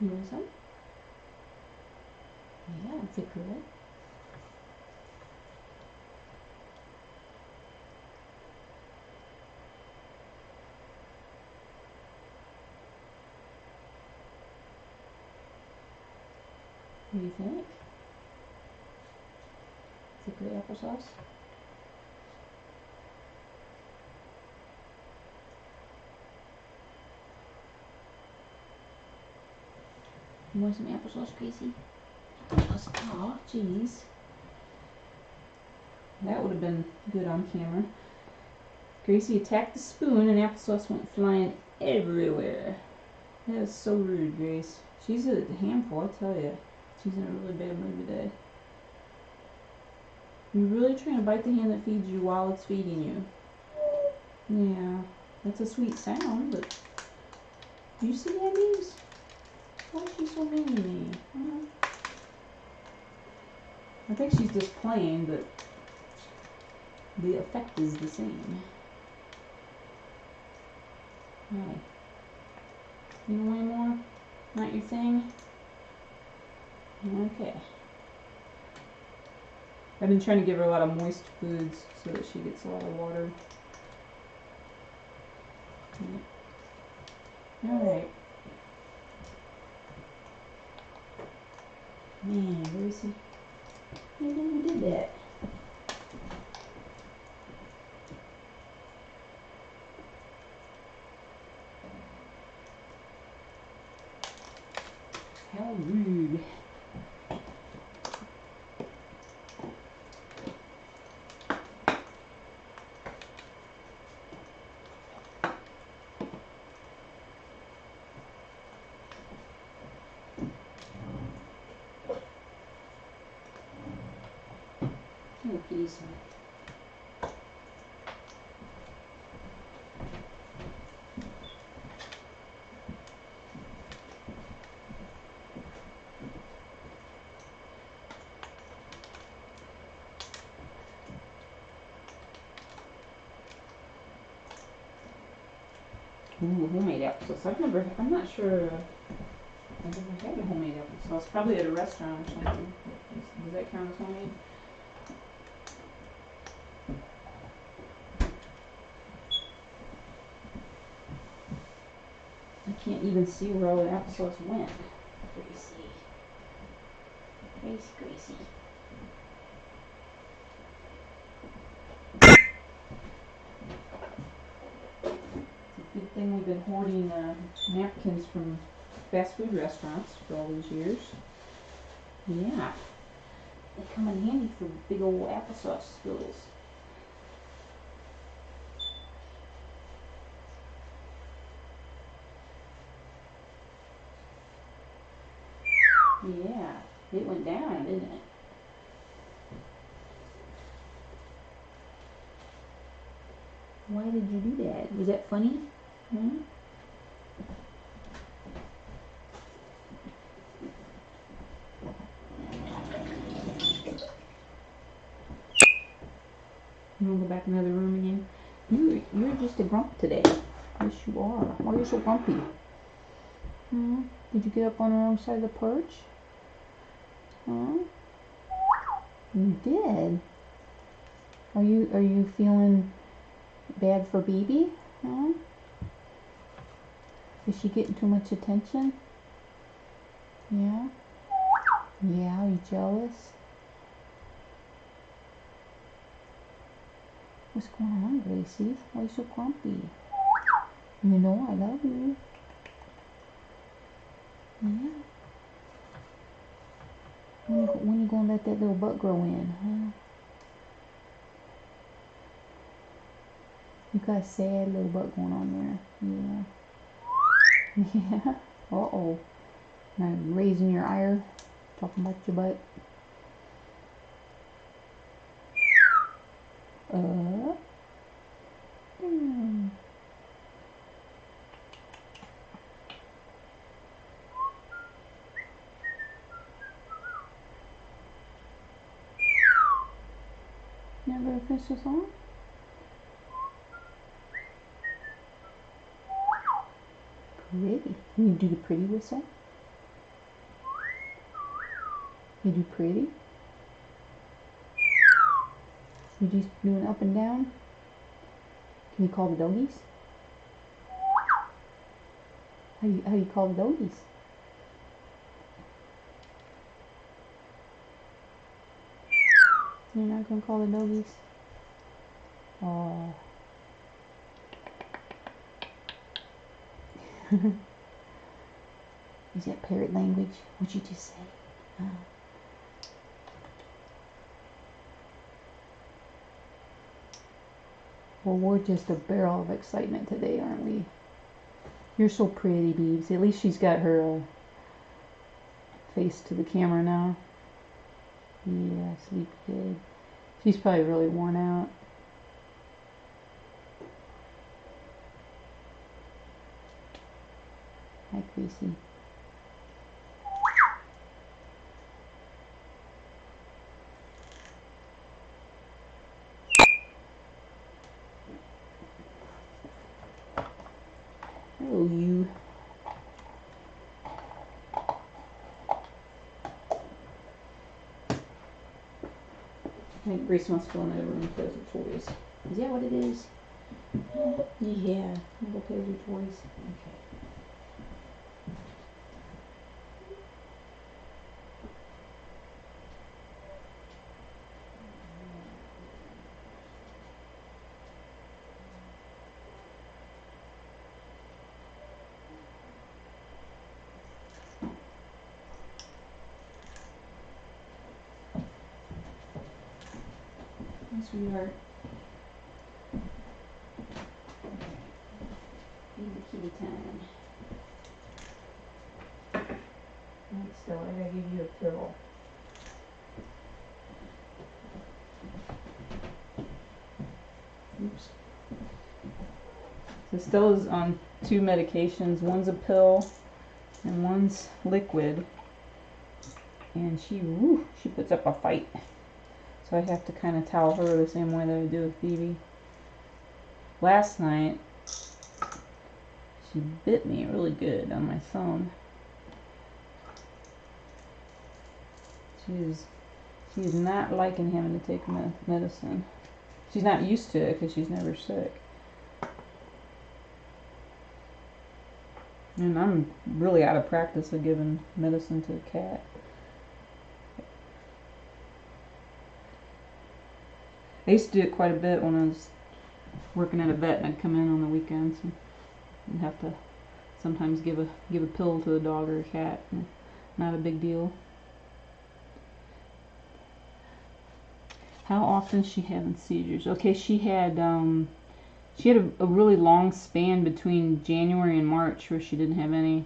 You want some? Yeah, is it good? What do you think? Is it good applesauce? You want some applesauce, Gracie? Oh, jeez. That would have been good on camera. Gracie attacked the spoon and applesauce went flying everywhere. That is so rude, Grace. She's a handful, I tell you. She's in a really bad mood today. You're really trying to bite the hand that feeds you while it's feeding you. Yeah, that's a sweet sound, but do you see that, Bees? Why is she so mean to me? I think she's just playing, but the effect is the same. Hi. You want any more? Not your thing? Okay. I've been trying to give her a lot of moist foods so that she gets a lot of water. Alright. Man, Gracie. I didn't know you did that. How rude. Oh, peace. Ooh, homemade applesauce. I'm not sure. I've never had a homemade applesauce. Probably at a restaurant or something. Does that count as homemade? I can't even see where all the applesauce went. Gracie. Gracie. It's a good thing we've been hoarding napkins from fast food restaurants for all these years. Yeah. They come in handy for big old applesauce spills. Yeah, it went down, didn't it? Why did you do that? Was that funny? Hmm? You wanna go back in the other room again? You're just a grump today. Yes, you are. Why are you so grumpy? Hmm? Did you get up on the wrong side of the perch? Huh? You did. Are you feeling bad for Bibi? Huh? Is she getting too much attention? Yeah? Yeah, are you jealous? What's going on, Gracie? Why are you so grumpy? You know I love you. Yeah. When you gonna let that little butt grow in, huh? You got a sad little butt going on there. Yeah. Yeah. Uh-oh. Now you raising your ire, talking about your butt. Hmm. Never finish the song? Pretty. You do the pretty whistle? You do pretty? You just doing up and down? Can you call the doggies? How you call the doggies? You're not gonna call the doggies? Oh. Is that parrot language? What'd you just say? Oh. Well, we're just a barrel of excitement today, aren't we? You're so pretty, Beebs. At least she's got her face to the camera now. Yeah, sleepyhead. She's probably really worn out. Hi, Gracie. Hello, you. I think Grace wants to go in the other room and play with her toys. Is that what it is? Yeah, we'll go play with your toys. Okay. Hi, sweetheart. Kitty kitty time. Alright, Stella, I gotta give you a pillow. Oops. So Stella's on 2 medications. One's a pill and one's liquid. And she puts up a fight. So I have to kind of towel her the same way that I do with Bibi. Last night, she bit me really good on my thumb. She's not liking having to take medicine. She's not used to it because she's never sick. And I'm really out of practice of giving medicine to a cat. I used to do it quite a bit when I was working at a vet, and I'd come in on the weekends and have to sometimes give a pill to a dog or a cat. Not a big deal. How often is she having seizures? Okay, she had a really long span between January and March where she didn't have any.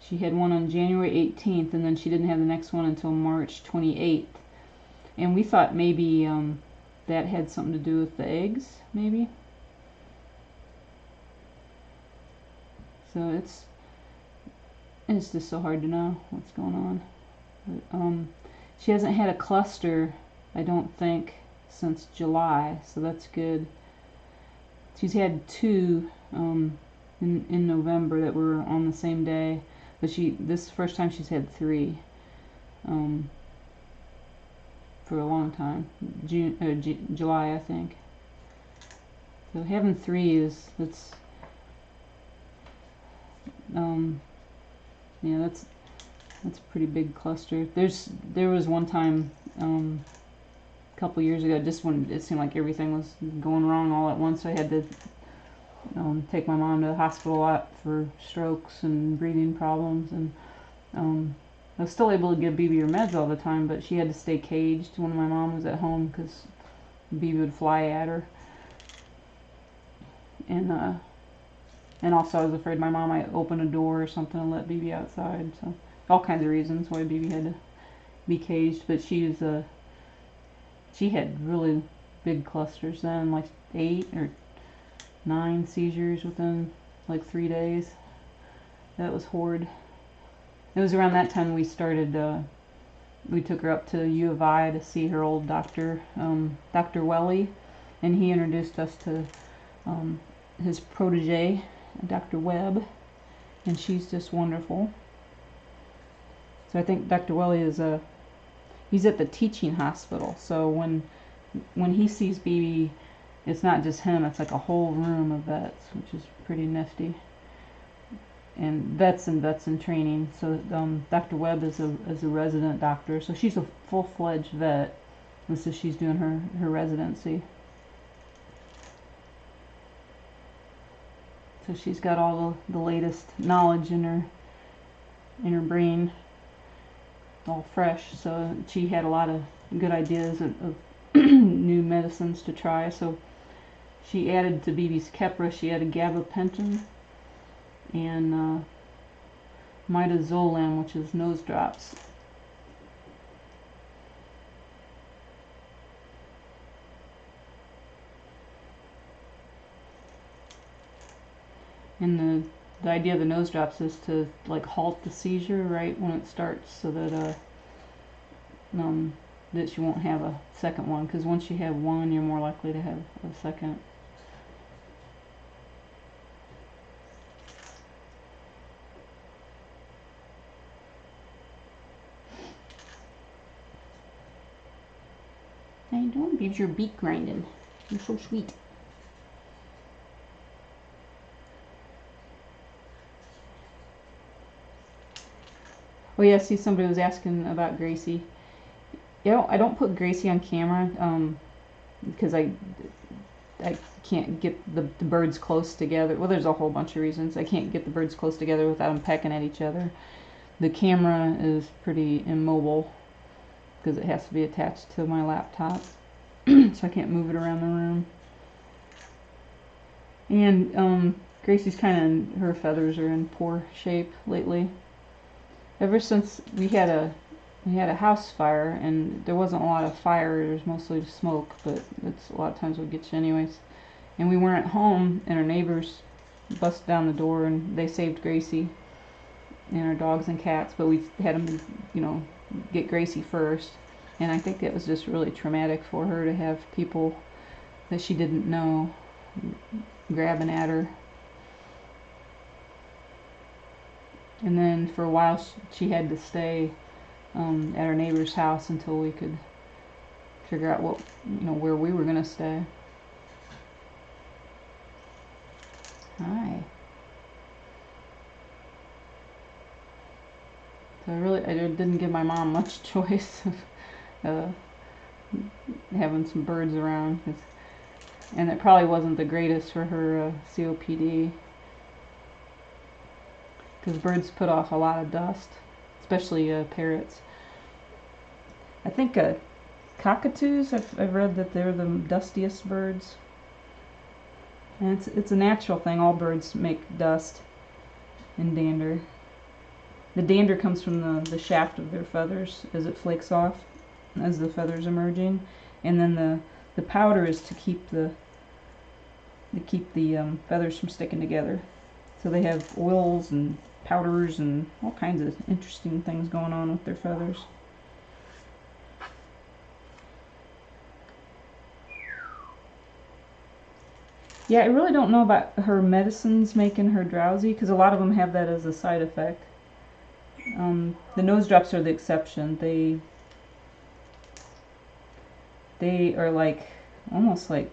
She had one on January 18th, and then she didn't have the next one until March 28th. And we thought maybe that had something to do with the eggs, maybe. So it's just so hard to know what's going on. But, she hasn't had a cluster, I don't think, since July, so that's good. She's had 2 in November that were on the same day, but this is the first time she's had 3 for a long time. July, I think. So having 3 that's a pretty big cluster. There was one time a couple years ago, just when it seemed like everything was going wrong all at once, I had to take my mom to the hospital a lot for strokes and breathing problems, and I was still able to give Bibi her meds all the time, but she had to stay caged when my mom was at home because Bibi would fly at her. And also I was afraid my mom might open a door or something and let Bibi outside. So all kinds of reasons why Bibi had to be caged. But she had really big clusters then, like 8 or 9 seizures within like 3 days. That was horrid. It was around that time we started, we took her up to U of I to see her old doctor, Dr. Welly, and he introduced us to his protege, Dr. Webb, and she's just wonderful. So I think Dr. Welly he's at the teaching hospital, so when he sees Bibi, it's not just him, it's like a whole room of vets, which is pretty nifty. And vets in training. So Dr. Webb is a resident doctor, so she's a full-fledged vet, This is she's doing her residency. So she's got all the latest knowledge in her brain, all fresh. So she had a lot of good ideas of new medicines to try. So she added to Bibi's Keppra, she added gabapentin and midazolam, which is nose drops. And the idea of the nose drops is to like halt the seizure right when it starts, so that that you won't have a second one. Because once you have one, you're more likely to have a second. How you doing? Gives your beak grinding. You're so sweet. Oh yeah, see, somebody was asking about Gracie. I don't put Gracie on camera because I can't get the birds close together. Well, there's a whole bunch of reasons. I can't get the birds close together without them pecking at each other. The camera is pretty immobile because it has to be attached to my laptop, so I can't move it around the room. And Gracie's kind of, her feathers are in poor shape lately. Ever since we had a house fire, and there wasn't a lot of fire, there was mostly smoke, but it's a lot of times would get you anyways. And we weren't at home, and our neighbors busted down the door, and they saved Gracie and our dogs and cats, but we had them, get Gracie first. And I think it was just really traumatic for her to have people that she didn't know grabbing at her. And then for a while she had to stay at our neighbor's house until we could figure out where we were going to stay. Hi. So I didn't give my mom much choice of having some birds around, and it probably wasn't the greatest for her COPD. Because birds put off a lot of dust, especially parrots. I think cockatoos, I've read that they're the dustiest birds. And it's a natural thing. All birds make dust and dander. The dander comes from the shaft of their feathers as it flakes off as the feathers are merging. And then the powder is to keep the feathers from sticking together. So they have oils and powders and all kinds of interesting things going on with their feathers. Yeah, I really don't know about her medicines making her drowsy, because a lot of them have that as a side effect. The nose drops are the exception. They are like almost like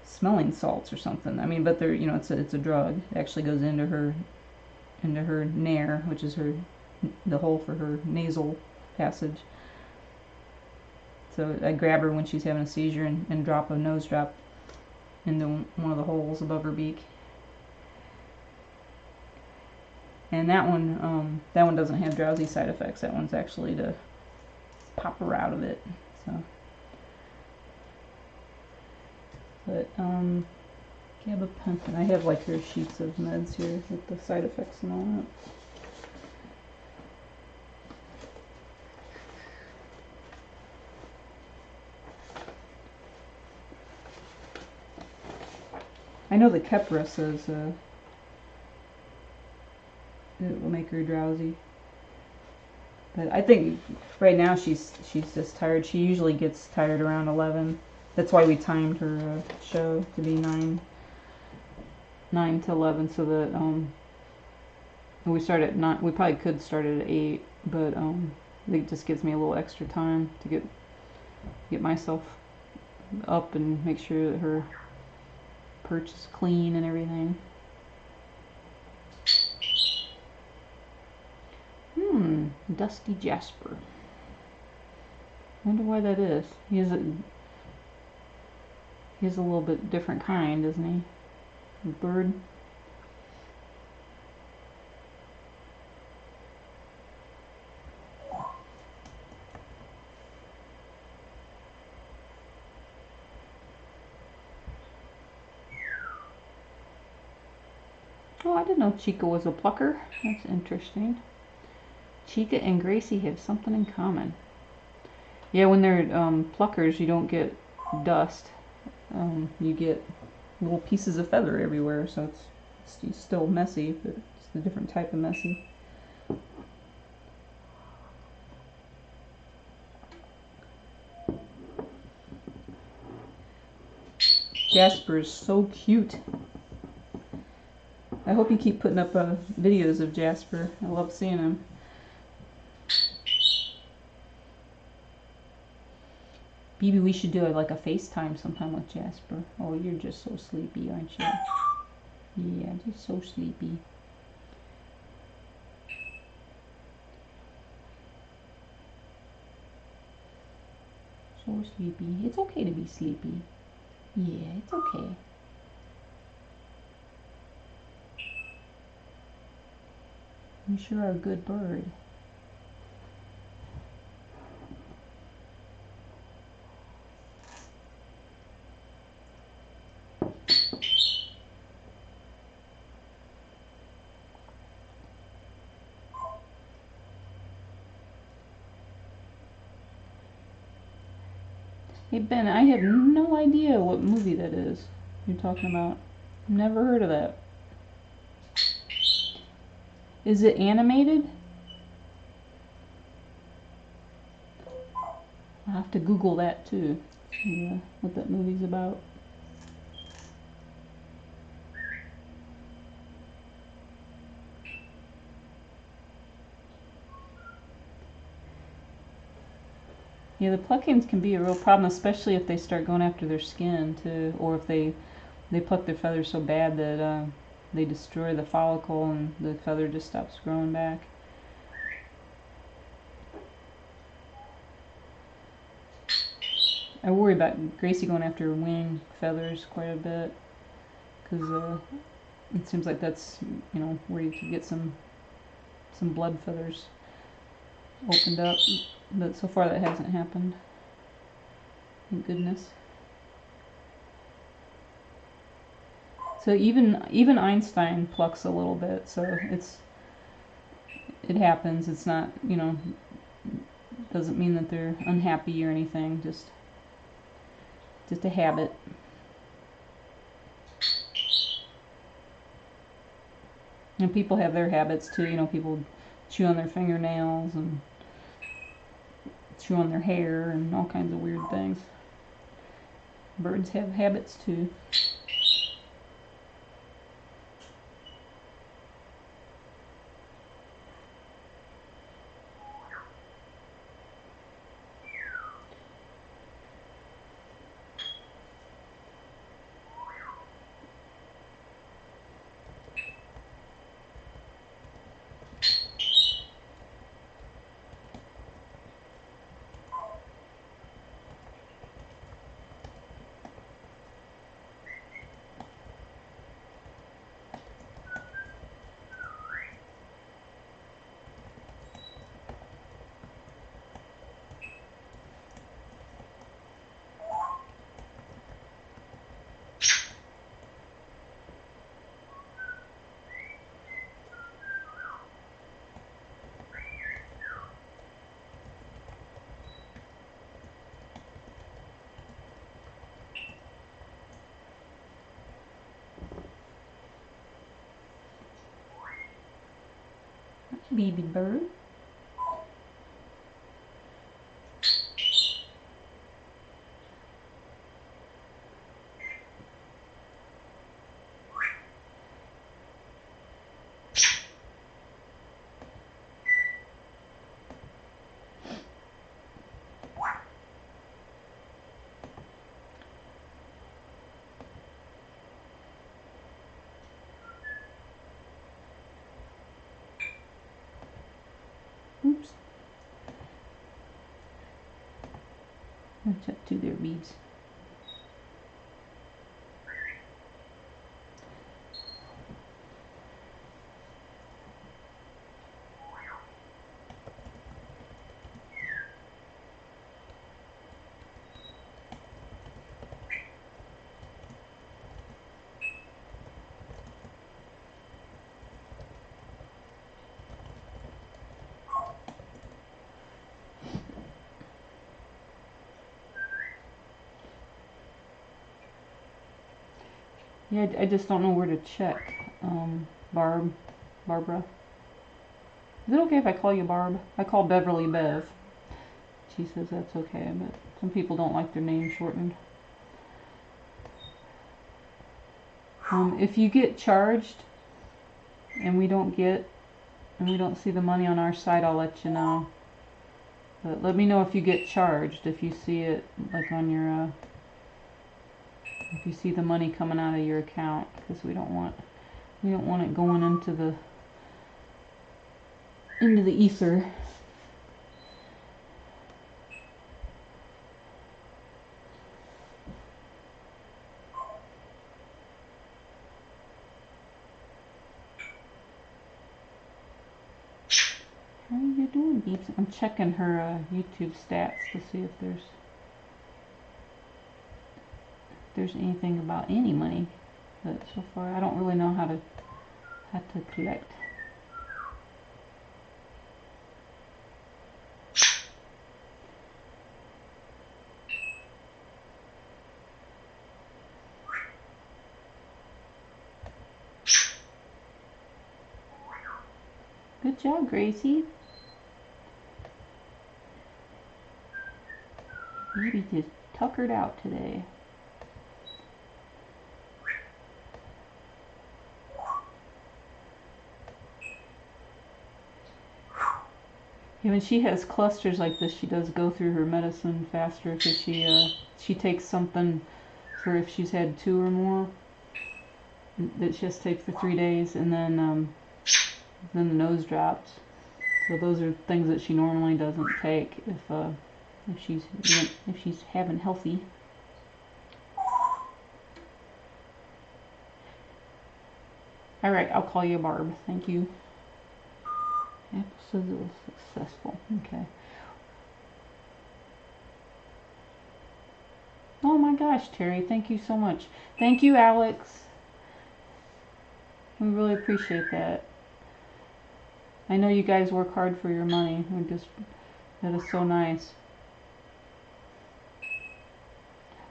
smelling salts or something. I mean, but they're it's a drug. It actually goes into her nair, which is the hole for her nasal passage. So I grab her when she's having a seizure and drop a nose drop into one of the holes above her beak. And that one doesn't have drowsy side effects. That one's actually to pop her out of it. So, but gabapentin. I have like her sheets of meds here with the side effects and all that. I know the Keppra says it will make her drowsy. But I think right now she's just tired. She usually gets tired around 11. That's why we timed her show to be 9 to 11, so that we start at 9. We probably could start at 8, but it just gives me a little extra time to get myself up and make sure that her perch is clean and everything. Dusty Jasper. Wonder why that is. He's a little bit different kind, isn't he? The bird. Oh, I didn't know Chica was a plucker. That's interesting. Chica and Gracie have something in common. Yeah, when they're pluckers, you don't get dust. You get little pieces of feather everywhere, so it's still messy, but it's a different type of messy. Jasper is so cute. I hope you keep putting up videos of Jasper. I love seeing him. Bibi, we should do like a FaceTime sometime with Jasper. Oh, you're just so sleepy, aren't you? Yeah, just so sleepy. So sleepy. It's okay to be sleepy. Yeah, it's okay. You sure are a good bird. Hey Ben, I have no idea what movie that is you're talking about. Never heard of that. Is it animated? I'll have to Google that too. See what that movie's about. Yeah, the pluckings can be a real problem, especially if they start going after their skin too, or if they pluck their feathers so bad that they destroy the follicle and the feather just stops growing back. I worry about Gracie going after her wing feathers quite a bit, because it seems like that's, where you could get some blood feathers opened up, but so far that hasn't happened. Thank goodness. So even Einstein plucks a little bit, so it happens. It's not, doesn't mean that they're unhappy or anything, just a habit. And people have their habits too, people chew on their fingernails and chew on their hair and all kinds of weird things. Birds have habits too. Baby bird. Check two there, beads. Yeah, I just don't know where to check. Barbara. Is it okay if I call you Barb? I call Beverly Bev. She says that's okay, but some people don't like their name shortened. If you get charged and we don't see the money on our side, I'll let you know. But let me know if you get charged, if you see it like on your if you see the money coming out of your account, because we don't want it going into the ether. How are you doing, Beeps? I'm checking her YouTube stats to see if there's anything about any money. But so far, I don't really know how to collect. Good job, Gracie. Bibi just tuckered out today. Yeah, when she has clusters like this, she does go through her medicine faster because she takes something for if she's had 2 or more that she has to take for 3 days, and then the nose drops. So those are things that she normally doesn't take if she's having healthy. All right, I'll call you Barb. Thank you. Apple says it was successful. Okay. Oh my gosh, Terry, thank you so much. Thank you, Alex. We really appreciate that. I know you guys work hard for your money. That is so nice.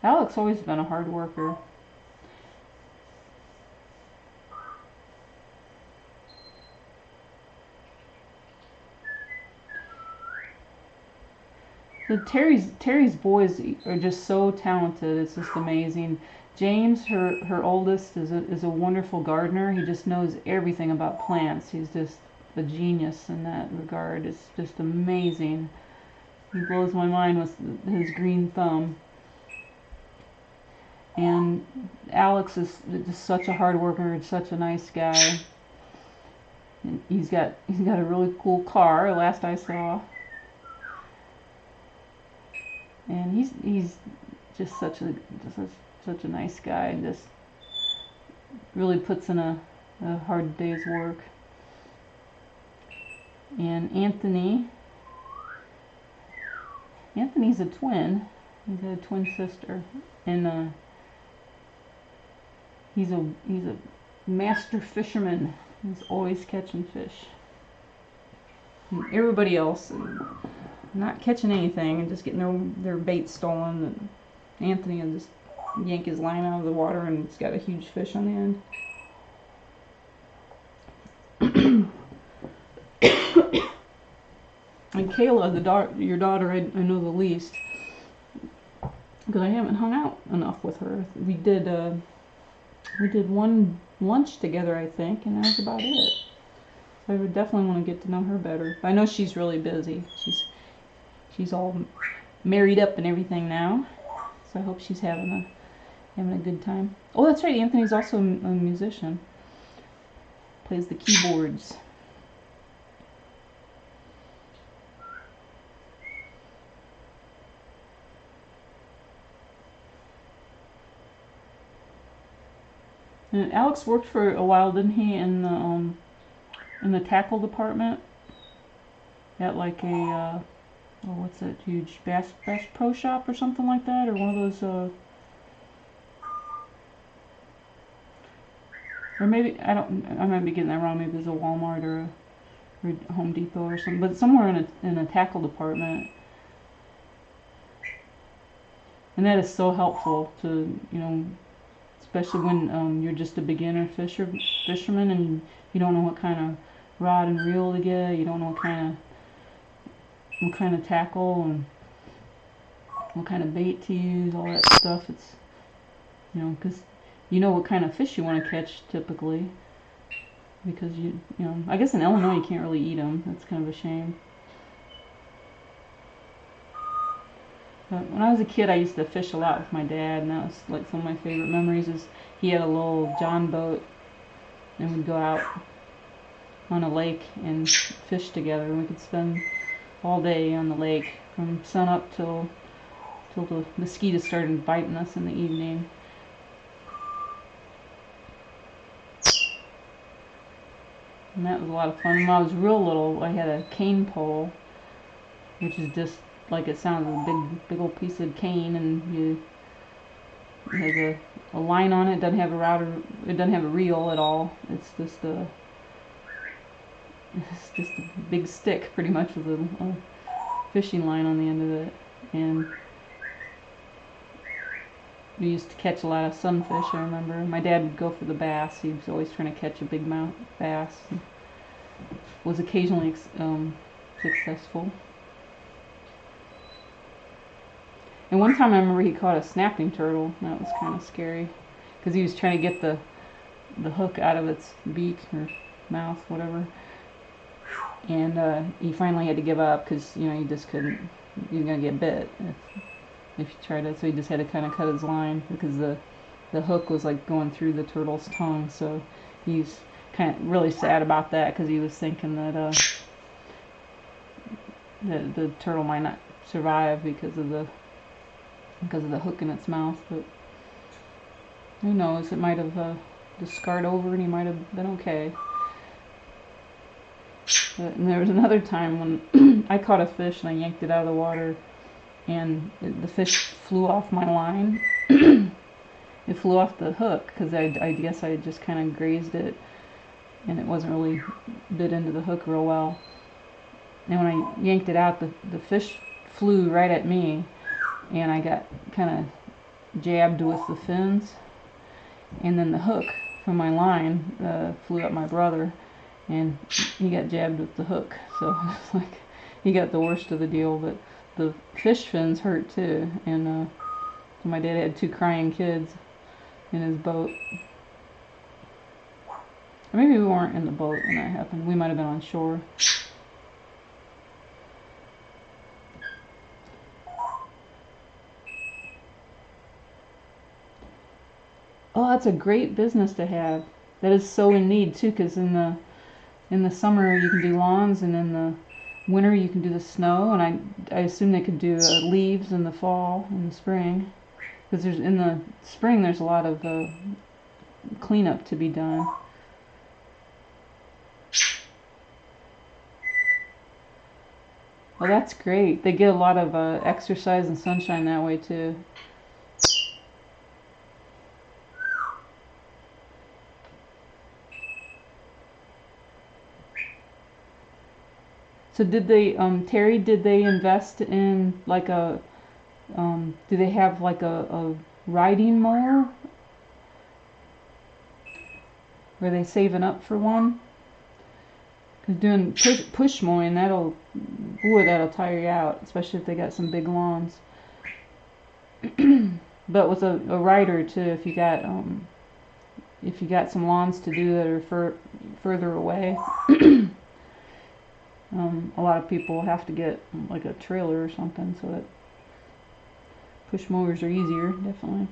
Alex always been a hard worker. So Terry's boys are just so talented. It's just amazing. James, her oldest, is a wonderful gardener. He just knows everything about plants. He's just a genius in that regard. It's just amazing. He blows my mind with his green thumb. And Alex is just such a hard worker and such a nice guy. And he's got a really cool car, last I saw. And he's just such a nice guy, and just really puts in a hard day's work. And Anthony's a twin. He's got a twin sister, and he's a master fisherman. He's always catching fish. And everybody else not catching anything and just getting their bait stolen. And Anthony will just yank his line out of the water, and it's got a huge fish on the end. And Kayla, your daughter, I know the least, because I haven't hung out enough with her. We did one lunch together, I think, and that was about it. So I would definitely want to get to know her better. I know she's really busy. She's all married up and everything now, so I hope she's having a good time. Oh, that's right. Anthony's also a musician. Plays the keyboards. And Alex worked for a while, didn't he, in the tackle department at like a oh, what's that huge Bass Pro Shop or something like that, or one of those or maybe I might be getting that wrong. Maybe it was a Walmart or a Home Depot or something, but somewhere in a tackle department. And that is so helpful to, especially when you're just a beginner fisherman and you don't know what kind of rod and reel to get, you don't know what kind of tackle and what kind of bait to use, all that stuff. It's, because you know what kind of fish you want to catch typically, because I guess in Illinois you can't really eat them. That's kind of a shame. But when I was a kid, I used to fish a lot with my dad, and that was like some of my favorite memories. Is he had a little John boat, and we'd go out on a lake and fish together. And we could spend all day on the lake from sun up till the mosquitoes started biting us in the evening. And that was a lot of fun. When I was real little, I had a cane pole, which is just like it sounds, a big old piece of cane, and it has a line on it. It doesn't have a rod, it doesn't have a reel at all. It's just a big stick, pretty much, with a fishing line on the end of it. And we used to catch a lot of sunfish. I remember my dad would go for the bass. He was always trying to catch a big mouth bass. Was occasionally successful. And one time I remember he caught a snapping turtle. That was kind of scary, because he was trying to get the hook out of its beak or mouth, whatever. And he finally had to give up, because he just couldn't. He was gonna get bit if you tried it. So he just had to kind of cut his line, because the hook was like going through the turtle's tongue. So he's kind of really sad about that, because he was thinking that the turtle might not survive because of the hook in its mouth. But who knows, it might have just scarred over and he might have been okay. And there was another time when I caught a fish and I yanked it out of the water, and the fish flew off my line. It flew off the hook, because I guess I had just kind of grazed it and it wasn't really bit into the hook real well. And when I yanked it out, the fish flew right at me, and I got kind of jabbed with the fins, and then the hook from my line flew at my brother, and he got jabbed with the hook. So it's like he got the worst of the deal, but the fish fins hurt too. And so my dad had 2 crying kids in his boat. Or maybe we weren't in the boat when that happened. We might have been on shore. Oh, that's a great business to have. That is so in need too, because in the summer you can do lawns, and in the winter you can do the snow, and I assume they could do leaves in the fall and the spring, because in the spring there's a lot of cleanup to be done. Well, that's great. They get a lot of exercise and sunshine that way too. So did they, Terry, did they invest in like do they have like a riding mower? Were they saving up for one? Because doing push mowing, that'll tire you out, especially if they got some big lawns. But with a rider too, if you got some lawns to do that are further away, a lot of people have to get like a trailer or something, so that push mowers are easier, definitely.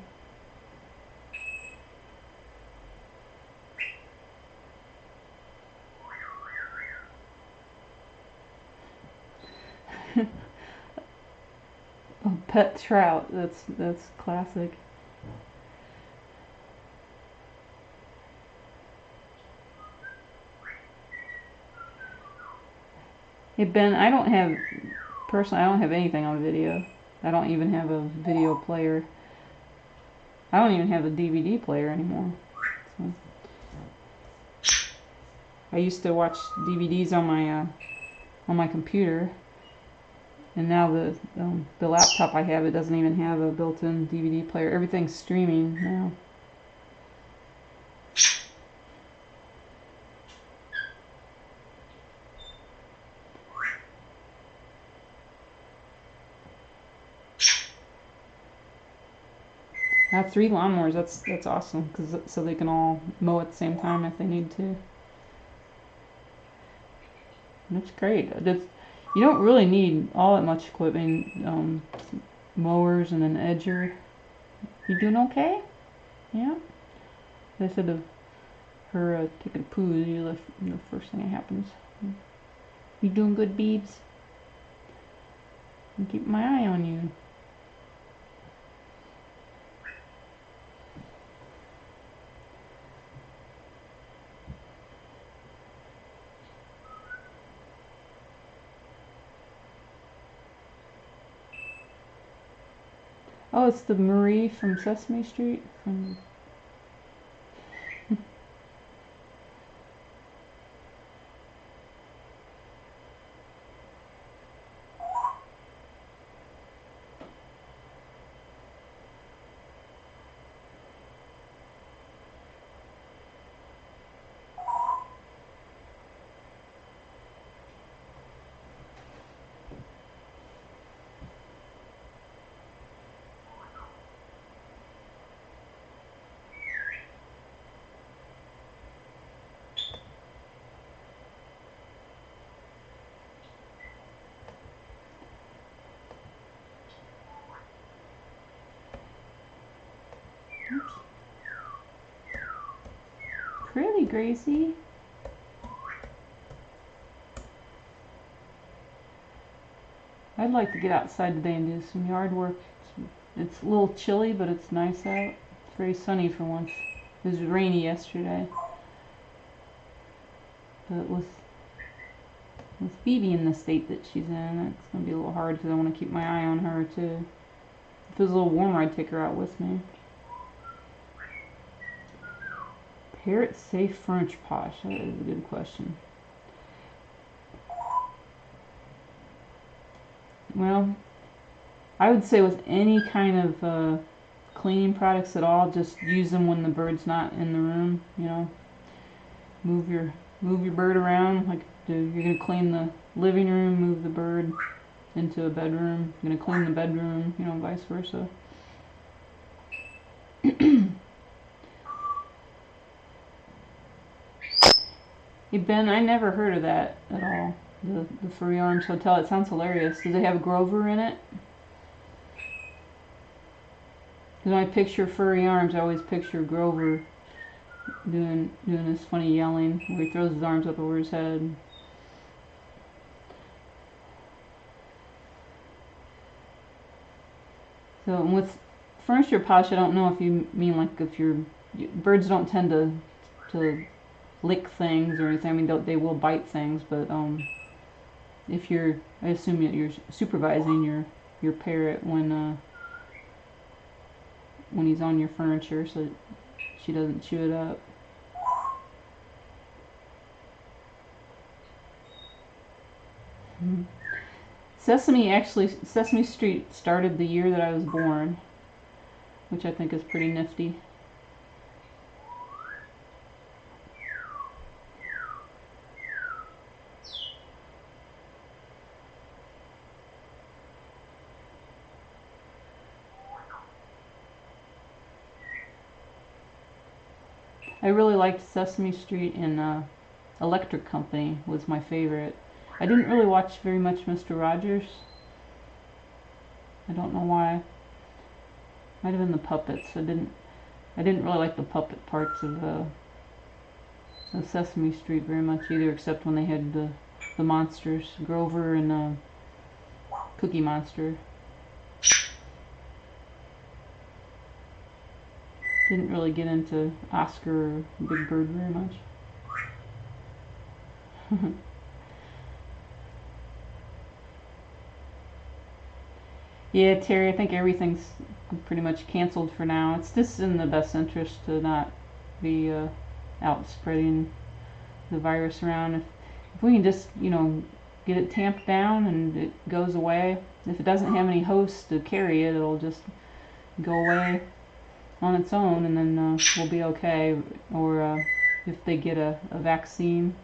A pet trout, that's classic. Hey Ben, personally, I don't have anything on video. I don't even have a video player. I don't even have a DVD player anymore. So, I used to watch DVDs on my computer, and now the laptop I have, it doesn't even have a built-in DVD player. Everything's streaming now. I have 3 lawnmowers. That's awesome, because so they can all mow at the same time if they need to. That's great. You don't really need all that much equipment. Mowers and an edger. You doing okay? Yeah. Instead of her taking a poo, usually the first thing that happens. You doing good, Beebs? I'm keeping my eye on you. Oh, it's the Marie from Sesame Street. Oops. Pretty, Gracie. I'd like to get outside today and do some yard work. It's a little chilly, but it's nice out. It's very sunny for once. It was rainy yesterday. But with Bibi in the state that she's in, it's going to be a little hard because I want to keep my eye on her too. If it was a little warmer, I'd take her out with me. Parrot safe French posh? That is a good question. Well, I would say with any kind of cleaning products at all, just use them when the bird's not in the room. You know, move your bird around. Like you're gonna clean the living room, move the bird into a bedroom. You're gonna clean the bedroom. You know, vice versa. Hey Ben, I never heard of that at all. The Furry Arms Hotel. It sounds hilarious. Does it have Grover in it? Because when I picture Furry Arms, I always picture Grover doing this funny yelling where he throws his arms up over his head. So with furniture posh, I don't know if you mean like if birds don't tend to lick things or anything. I mean, they will bite things, but if I assume that you're supervising your parrot when he's on your furniture, so that she doesn't chew it up. Sesame Street started the year that I was born, which I think is pretty nifty. I really liked Sesame Street, and Electric Company was my favorite. I didn't really watch very much Mr. Rogers. I don't know why. Might have been the puppets. I didn't really like the puppet parts of Sesame Street very much either, except when they had the monsters, Grover and Cookie Monster. Didn't really get into Oscar or Big Bird very much. Yeah, Terry, I think everything's pretty much canceled for now. It's just in the best interest to not be out spreading the virus around. If we can just, get it tamped down and it goes away. If it doesn't have any hosts to carry it, it'll just go away on its own, and then we'll be okay. Or if they get a vaccine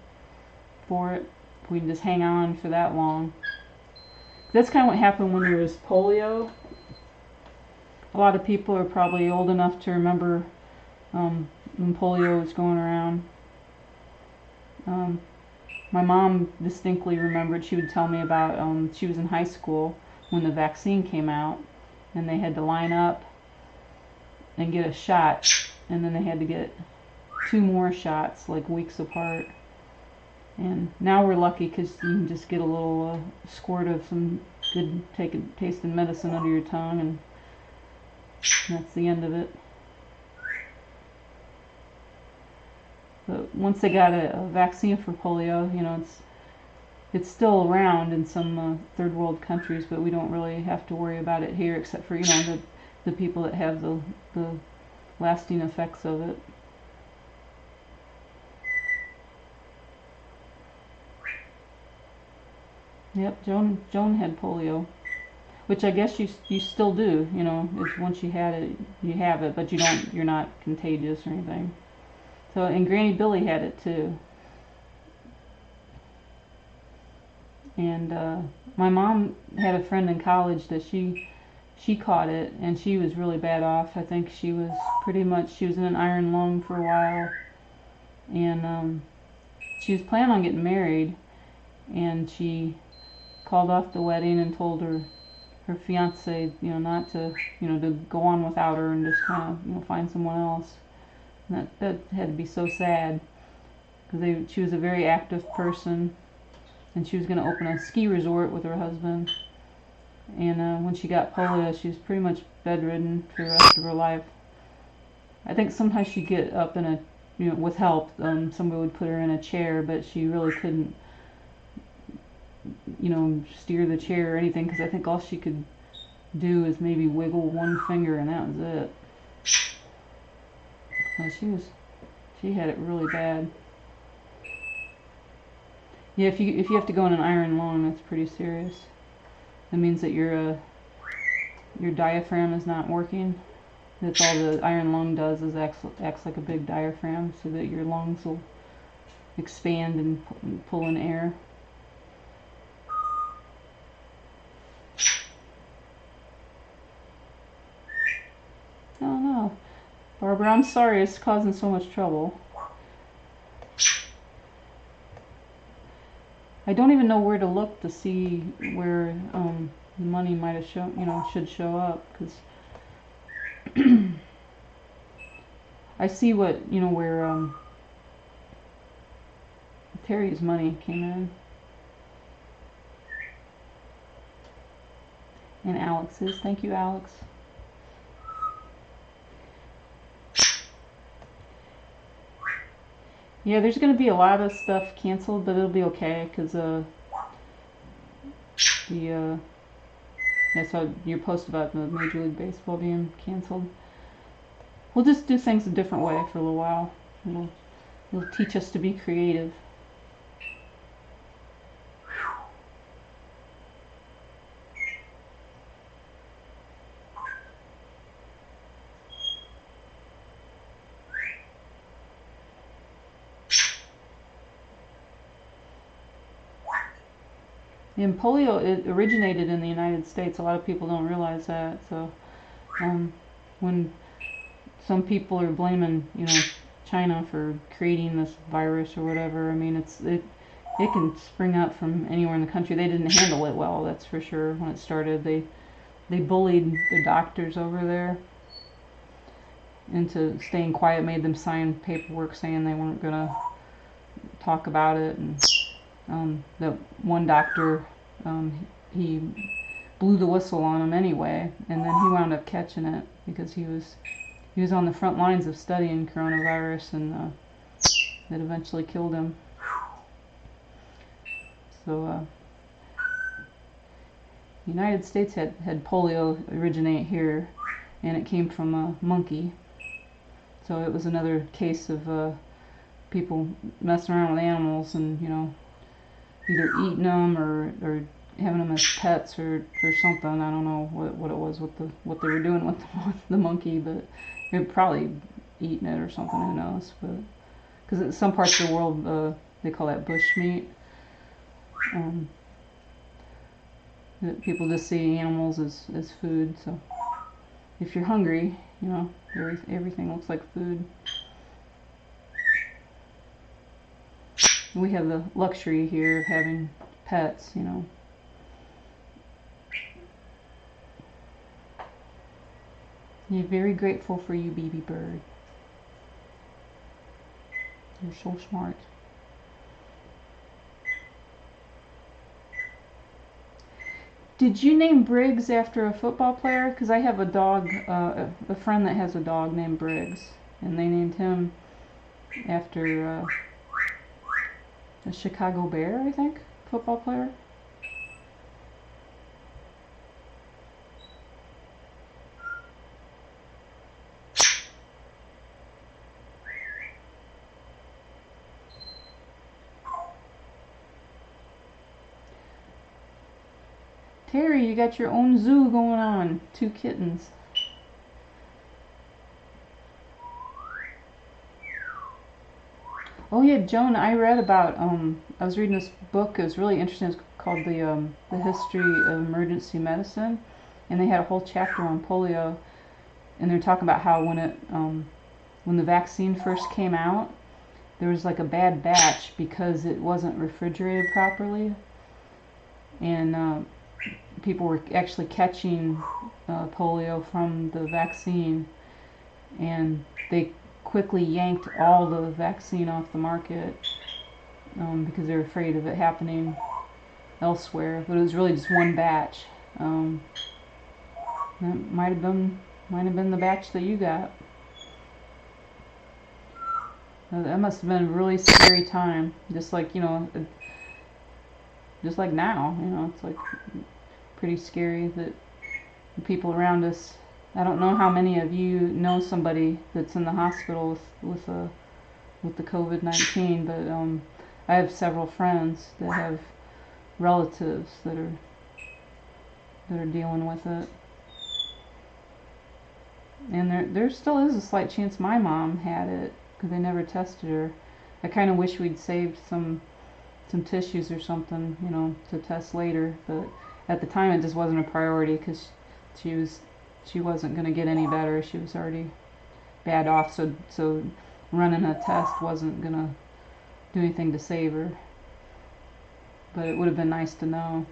for it, if we can just hang on for that long. That's kind of what happened when there was polio. A lot of people are probably old enough to remember when polio was going around. My mom distinctly remembered, she would tell me about, she was in high school when the vaccine came out, and they had to line up and get a shot, and then they had to get 2 more shots, like weeks apart. And now we're lucky because you can just get a little squirt of some good tasting medicine under your tongue, and that's the end of it. But once they got a vaccine for polio, it's still around in some third world countries, but we don't really have to worry about it here, except for the people that have the lasting effects of it. Yep, Joan had polio, which I guess you still do. If once you had it, you have it, but you're not contagious or anything. So, and Granny Billy had it too. And my mom had a friend in college that she caught it, and she was really bad off. I think she was in an iron lung for a while, and she was planning on getting married, and she called off the wedding and told her fiance, not to, to go on without her and just kind of, find someone else. And that had to be so sad, because she was a very active person, and she was going to open a ski resort with her husband. And when she got polio, she was pretty much bedridden for the rest of her life. I think sometimes she'd get up in with help. Somebody would put her in a chair, but she really couldn't, steer the chair or anything, because I think all she could do is maybe wiggle one finger, and that was it. So she had it really bad. Yeah, if you have to go in an iron lung, that's pretty serious. That means that your diaphragm is not working. That's all the iron lung does, is acts like a big diaphragm, so that your lungs will expand and pull in air. Oh no, Barbara, I'm sorry it's causing so much trouble. I don't even know where to look to see where the money might have should show up, because I see where Terry's money came in, and Alex's. Thank you, Alex. Yeah, there's going to be a lot of stuff canceled, but it'll be okay, because I saw your post about the Major League Baseball being canceled. We'll just do things a different way for a little while. It'll teach us to be creative. And polio, it originated in the United States. A lot of people don't realize that. So when some people are blaming, China for creating this virus or whatever, I mean, it can spring up from anywhere in the country. They didn't handle it well, that's for sure. When it started, they bullied the doctors over there into staying quiet, made them sign paperwork saying they weren't gonna talk about it. And the one doctor, he blew the whistle on him anyway, and then he wound up catching it, because he was on the front lines of studying coronavirus, and it eventually killed him. So the United States had polio originate here, and it came from a monkey. So it was another case of people messing around with animals and, you know, either eating them or having them as pets or something. I don't know what it was with what they were doing with the monkey, but they were probably eating it or something. Who knows? But because in some parts of the world they call that bush meat. People just see animals as food. So if you're hungry, you know, everything looks like food. We have the luxury here of having pets, you know. You're very grateful for you, Bibi bird. You're so smart. Did you name Briggs after a football player? Because I have a dog, a friend that has a dog named Briggs, and they named him after a Chicago Bear, I think, football player. Terry, you got your own zoo going on. 2 kittens. Oh yeah, Joan, I read about, I was reading this book, it was really interesting, it's called The History of Emergency Medicine, and they had a whole chapter on polio, and they're talking about how when the vaccine first came out, there was like a bad batch because it wasn't refrigerated properly, and people were actually catching polio from the vaccine, and they quickly yanked all the vaccine off the market because they were afraid of it happening elsewhere. But it was really just one batch. That might have been the batch that you got. That must have been a really scary time. Just like, you know, just like now, you know, it's like pretty scary that the people around us. I don't know how many of you know somebody that's in the hospital with the COVID-19, but I have several friends that have relatives that are dealing with it, and there still is a slight chance my mom had it because they never tested her. I kind of wish we'd saved some tissues or something, you know, to test later, but at the time it just wasn't a priority because she wasn't going to get any better. She was already bad off, so running a test wasn't going to do anything to save her. But it would have been nice to know.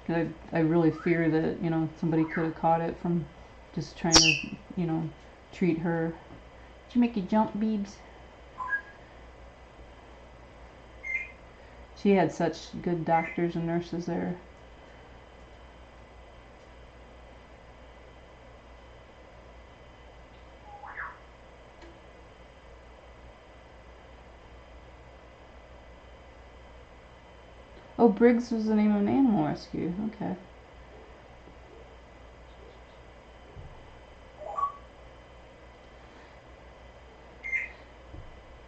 I really fear that, you know, somebody could have caught it from just trying to, you know, treat her. Did you make you jump, Beebs? She had such good doctors and nurses there. Oh, Briggs was the name of an animal rescue. Okay.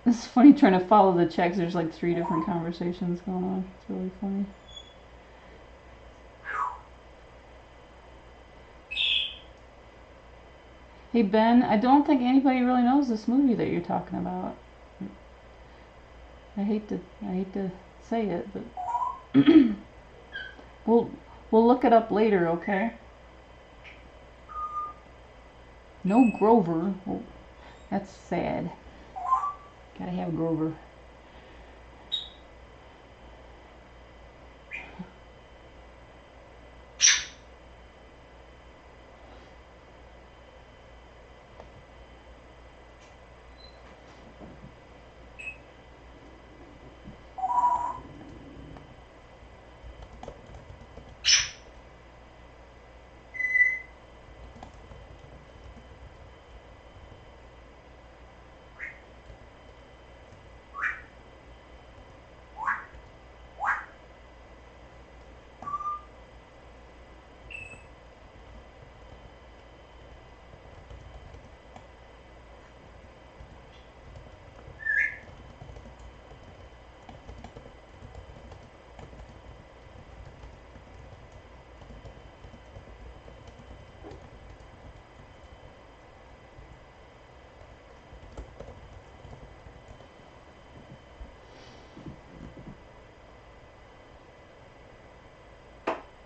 It's funny trying to follow the checks. There's like 3 different conversations going on. It's really funny. Hey Ben, I don't think anybody really knows this movie that you're talking about. I hate to say it, but we'll look it up later, okay? No Grover. Oh, that's sad. Gotta have Grover.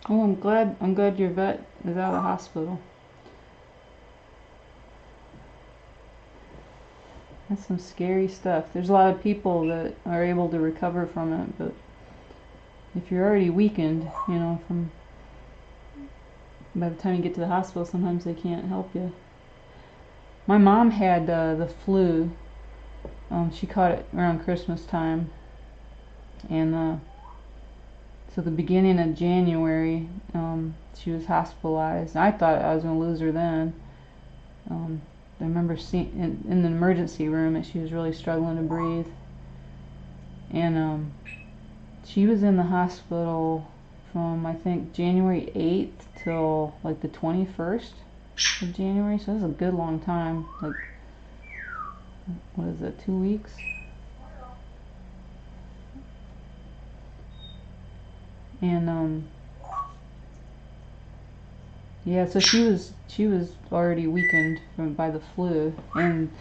Oh, I'm glad your vet is out of the hospital. That's some scary stuff. There's a lot of people that are able to recover from it, but if you're already weakened, from by the time you get to the hospital, sometimes they can't help you. My mom had the flu. She caught it around Christmas time, and so the beginning of January, she was hospitalized. I thought I was going to lose her then. I remember seeing in the emergency room that she was really struggling to breathe, and she was in the hospital from I think January 8th till like the 21st of January. So it was a good long time. Like, what is it, 2 weeks? And yeah, so she was already weakened by the flu, and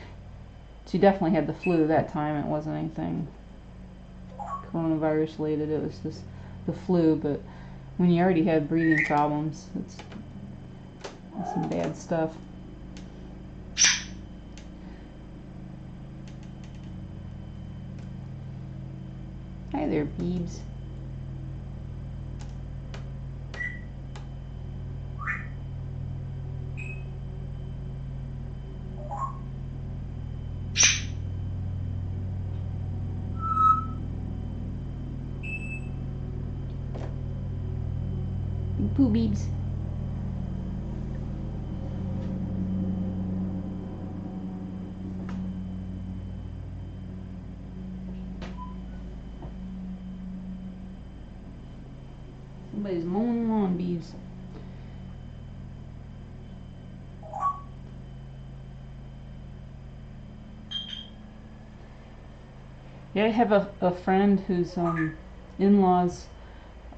she definitely had the flu that time. It wasn't anything coronavirus related. It was just the flu. But when you already had breathing problems, it's some bad stuff. Hi there, Beebs. Poo Beebs. Somebody's mowing the lawn, Beebs. Yeah, I have a friend whose in-laws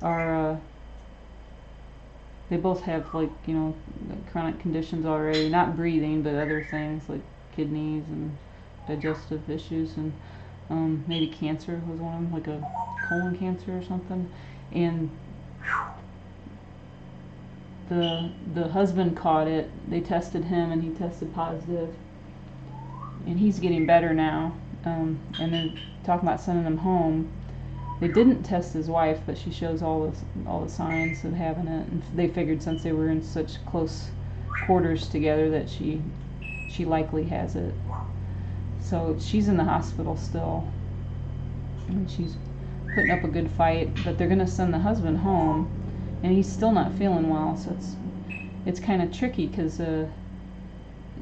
are they both have like chronic conditions already, not breathing but other things like kidneys and digestive issues, and maybe cancer was one of them, like a colon cancer or something. And the husband caught it. They tested him and he tested positive, and he's getting better now. And they're talking about sending him home. They didn't test his wife, but she shows all the signs of having it, and they figured since they were in such close quarters together that she likely has it. So she's in the hospital still, and she's putting up a good fight. But they're gonna send the husband home, and he's still not feeling well. So it's kind of tricky because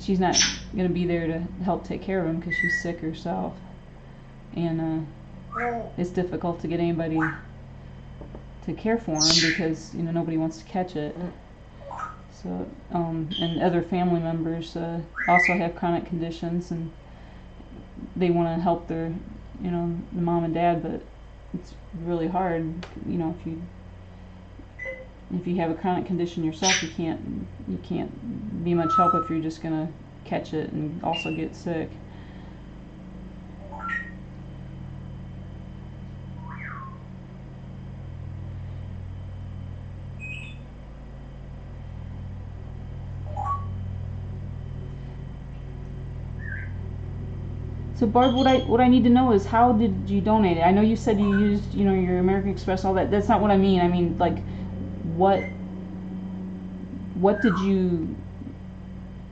she's not gonna be there to help take care of him because she's sick herself, and it's difficult to get anybody to care for him because nobody wants to catch it. So and other family members also have chronic conditions, and they want to help their the mom and dad, but it's really hard. If you have a chronic condition yourself, you can't be much help if you're just gonna catch it and also get sick. So Barb, what I need to know is, how did you donate it? I know you said you used your American Express, all that. That's not what I mean. I mean, like, what did you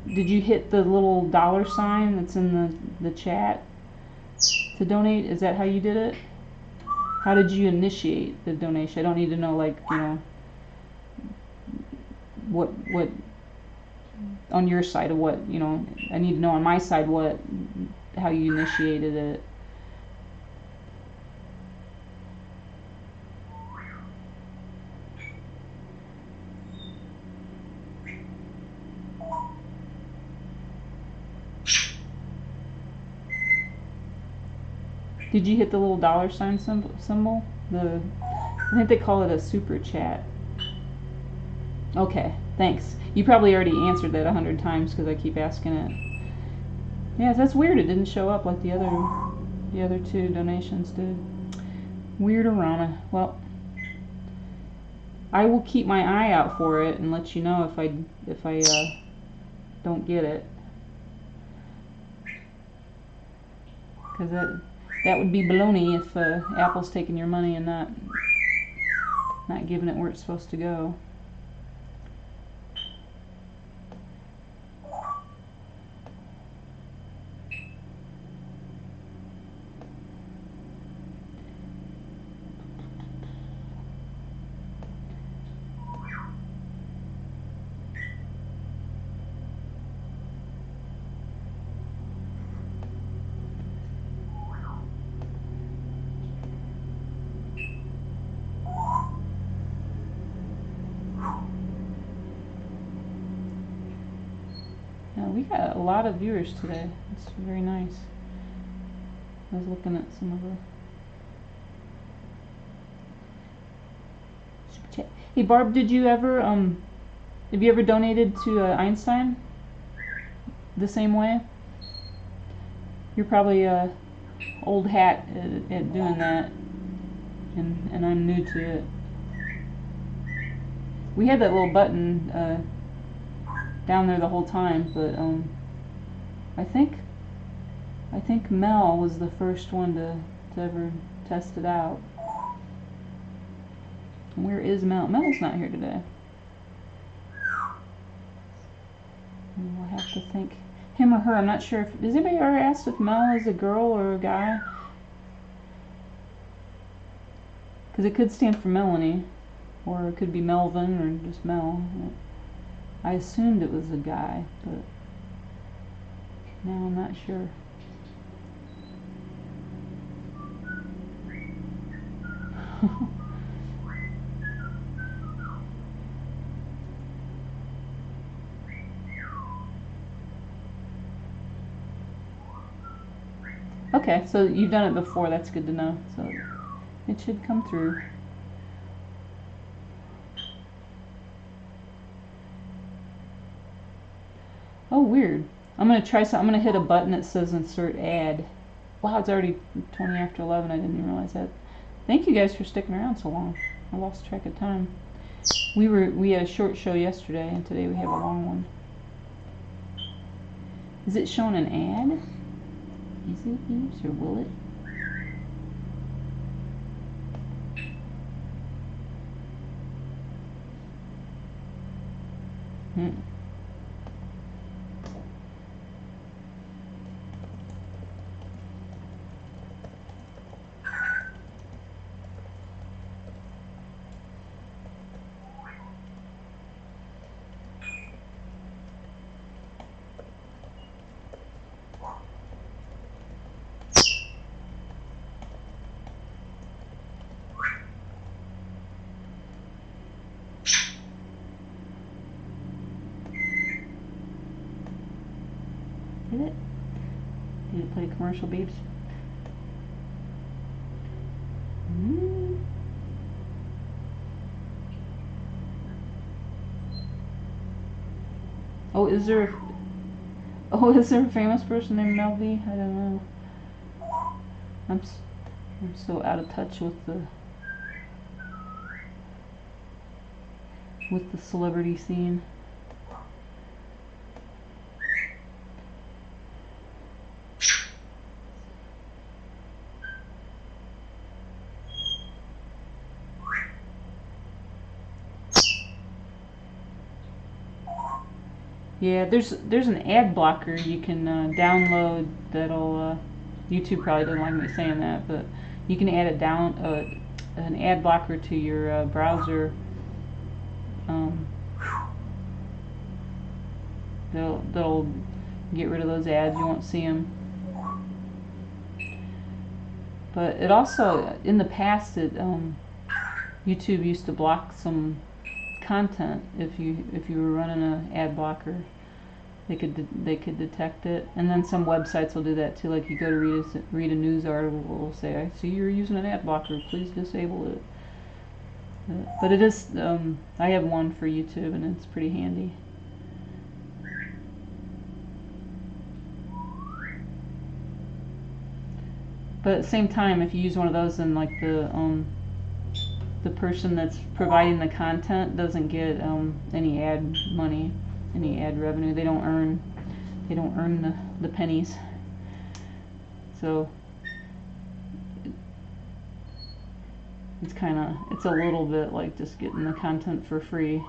hit the little $sign that's in the chat to donate? Is that how you did it? How did you initiate the donation? I don't need to know, like, what on your side of what, I need to know on my side how you initiated it. Did you hit the little $sign symbol? I think they call it a super chat. Okay, thanks. You probably already answered that 100 times because I keep asking it. Yeah, that's weird. It didn't show up like the other two donations did. Weird-orama. Well, I will keep my eye out for it and let you know if I don't get it. Because that would be baloney if Apple's taking your money and not giving it where it's supposed to go. Now we got a lot of viewers today. It's very nice. I was looking at some of the super chat. Hey Barb, did you ever have you ever donated to Einstein the same way? You're probably old hat at doing that, and I'm new to it. We had that little button down there the whole time, but I think Mel was the first one to ever test it out. And where is Mel? Mel's not here today. And we'll have to think. Him or her, I'm not sure. Has anybody ever asked if Mel is a girl or a guy? Because it could stand for Melanie, or it could be Melvin, or just Mel. I assumed it was a guy, but now I'm not sure. Okay, so you've done it before, that's good to know. So it should come through. Oh, weird. I'm going to try something. I'm going to hit a button that says insert ad. Wow, it's already 20 after 11. I didn't even realize that. Thank you guys for sticking around so long. I lost track of time. We had a short show yesterday, and today we have a long one. Is it showing an ad? Is it, or will it? Did it? Did it play commercial, babes? Oh, is there a famous person named Mel V? I don't know. I'm so out of touch with the celebrity scene. Yeah, there's an ad blocker you can download that'll YouTube probably doesn't like me saying that, but you can add an ad blocker to your browser. That'll get rid of those ads. You won't see them. But it also, in the past, YouTube used to block some content if you were running an ad blocker. They could detect it, and then some websites will do that too. Like you go to read a news article, will say, "I see you're using an ad blocker. Please disable it." But it is. I have one for YouTube, and it's pretty handy. But at the same time, if you use one of those, then like the the person that's providing the content doesn't get any ad money, any ad revenue. They don't earn the pennies. So it's a little bit like just getting the content for free.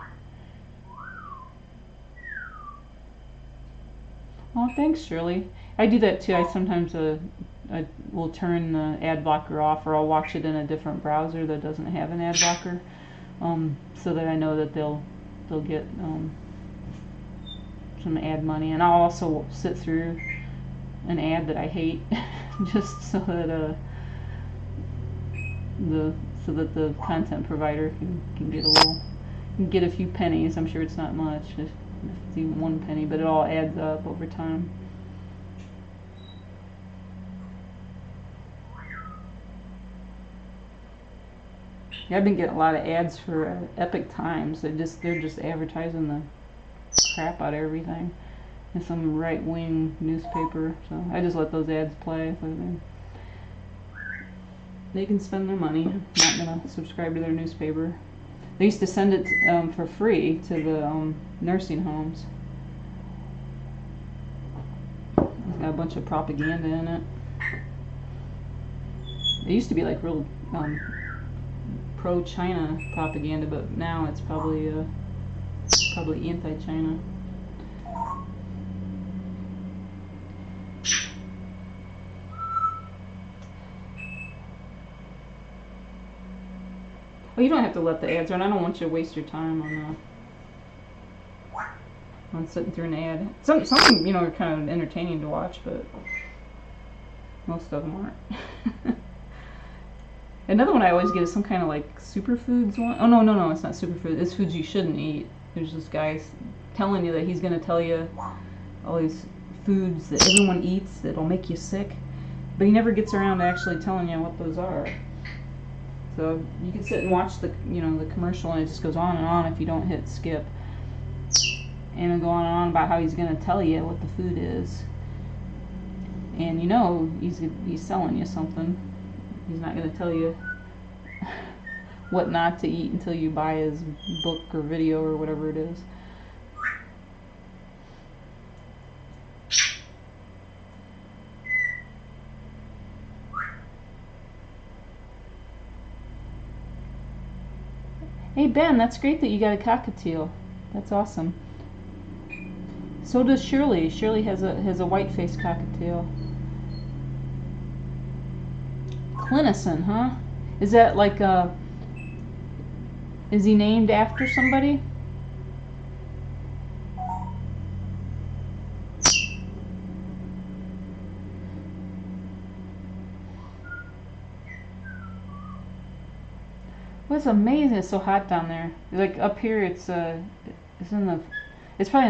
Oh, thanks, Shirley. I do that too. I sometimes I will turn the ad blocker off, or I'll watch it in a different browser that doesn't have an ad blocker, so that I know that they'll get some ad money. And I'll also sit through an ad that I hate, just so that the content provider can get a few pennies. I'm sure it's not much, if it's even 1 penny, but it all adds up over time. Yeah, I've been getting a lot of ads for Epic Times. They're just advertising the crap out of everything. It's some right-wing newspaper, so I just let those ads play. So they can spend their money. I'm not gonna subscribe to their newspaper. They used to send it for free to the nursing homes. It's got a bunch of propaganda in it. It used to be like real pro-China propaganda, but now it's probably anti-China. Well, you don't have to let the ads run. I don't want you to waste your time on sitting through an ad. Some are kind of entertaining to watch, but most of them aren't. Another one I always get is some kind of like superfoods one. Oh no, it's not superfood. It's foods you shouldn't eat. There's this guy telling you that he's going to tell you all these foods that everyone eats that'll make you sick, but he never gets around to actually telling you what those are. So you can sit and watch the commercial, and it just goes on and on if you don't hit skip. And it'll go on and on about how he's going to tell you what the food is. And he's selling you something. He's not going to tell you what not to eat until you buy his book or video or whatever it is. Hey Ben, that's great that you got a cockatiel. That's awesome. So does Shirley. Shirley has a white-faced cockatiel. Clinison, huh? Is that like is he named after somebody? Well, it's amazing. It's so hot down there. Like up here, it's probably in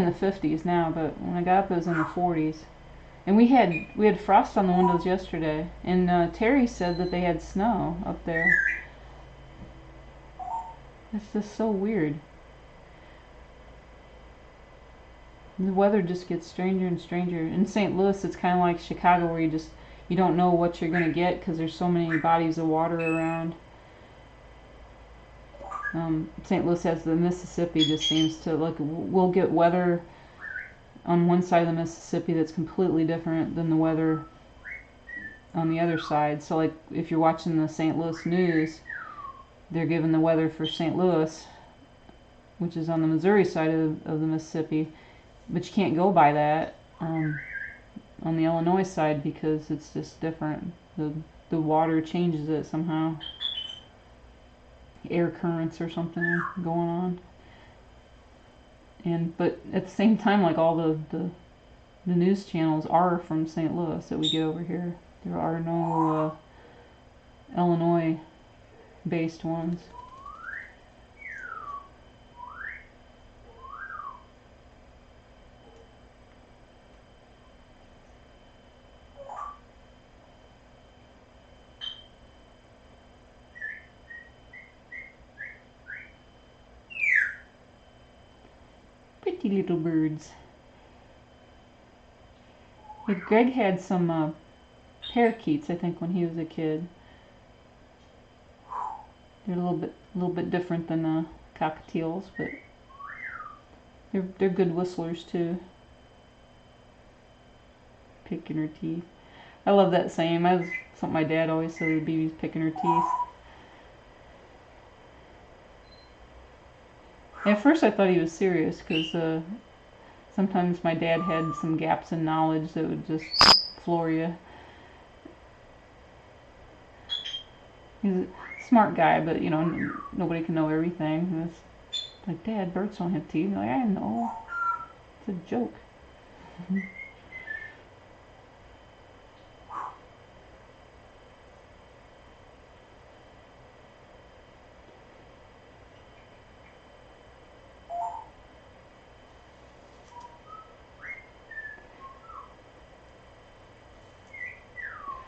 the 50s now, but when I got up, it was in the 40s. And we had frost on the windows yesterday, and Terry said that they had snow up there. It's just so weird. The weather just gets stranger and stranger. In St. Louis, it's kind of like Chicago, where you don't know what you're gonna get because there's so many bodies of water around. St. Louis has the Mississippi. Just seems to we'll get weather on one side of the Mississippi that's completely different than the weather on the other side. So like if you're watching the St. Louis news, they're giving the weather for St. Louis, which is on the Missouri side of the Mississippi, but you can't go by that on the Illinois side because it's just different. The water changes it somehow. Air currents or something are going on. But at the same time, like all the news channels are from St. Louis that we get over here. There are no Illinois-based ones. Pretty little birds. But Greg had some parakeets, I think, when he was a kid. They're a little bit different than cockatiels, but they're good whistlers too. Picking her teeth. I love that saying. That was something my dad always said. Bibi's picking her teeth. At first, I thought he was serious because sometimes my dad had some gaps in knowledge that would just floor you. He's a smart guy, but you know, nobody can know everything. And it's like, Dad, birds don't have teeth. I'm like, I know. It's a joke.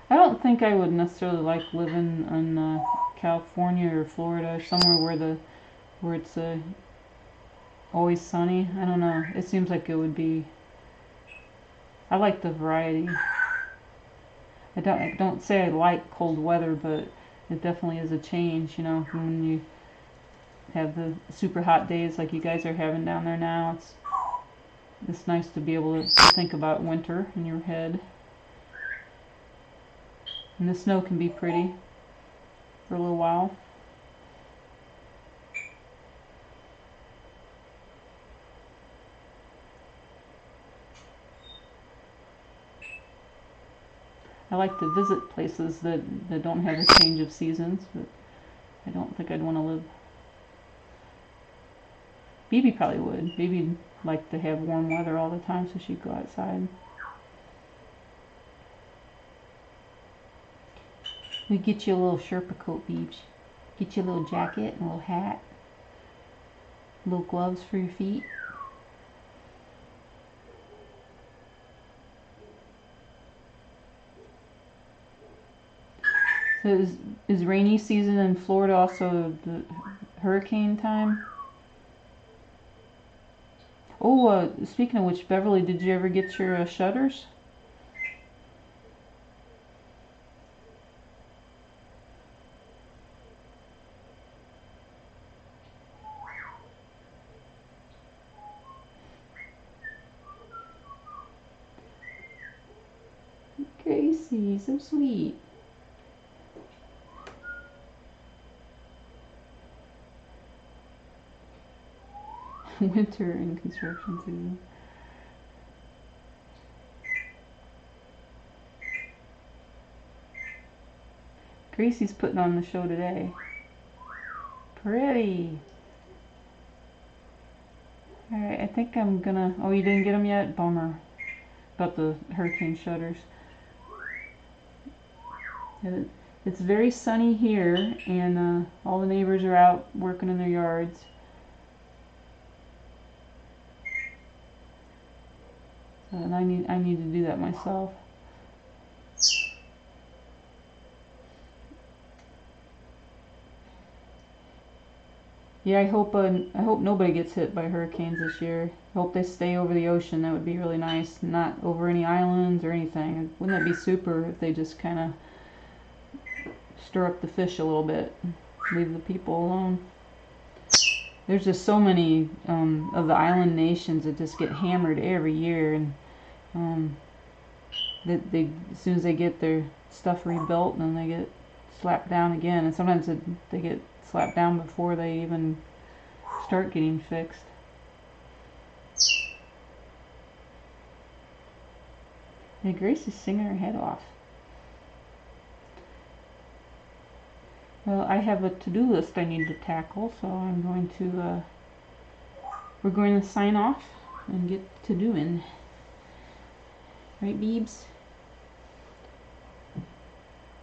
I don't think I would necessarily like living in California or Florida or somewhere where it's always sunny. I don't know. It seems like it would be. I like the variety. I don't say I like cold weather, but it definitely is a change. You know, when you have the super hot days like you guys are having down there now, it's nice to be able to think about winter in your head. And the snow can be pretty for a little while. I like to visit places that don't have a change of seasons, but I don't think I'd want to live. Bibi probably would. Bibi'd like to have warm weather all the time, so she'd go outside. We get you a little Sherpa coat, Biebs. Get you a little jacket and a little hat. Little gloves for your feet. So is rainy season in Florida also the hurricane time? Oh, speaking of which, Beverly, did you ever get your shutters? Gracie, so sweet. Winter in construction season. Gracie's putting on the show today. Pretty. Alright, I think I'm gonna... Oh, you didn't get them yet? Bummer. About the hurricane shutters. It's very sunny here, and all the neighbors are out working in their yards. And I need to do that myself. Yeah, I hope nobody gets hit by hurricanes this year. I hope they stay over the ocean. That would be really nice, not over any islands or anything. Wouldn't that be super if they just kind of stir up the fish a little bit, leave the people alone? There's just so many of the island nations that just get hammered every year, and they as soon as they get their stuff rebuilt, then they get slapped down again, and sometimes they get slapped down before they even start getting fixed. Hey, Grace is singing her head off. Well, I have a to-do list I need to tackle, so I'm going to, we're going to sign off and get to doing. Right, Beebs?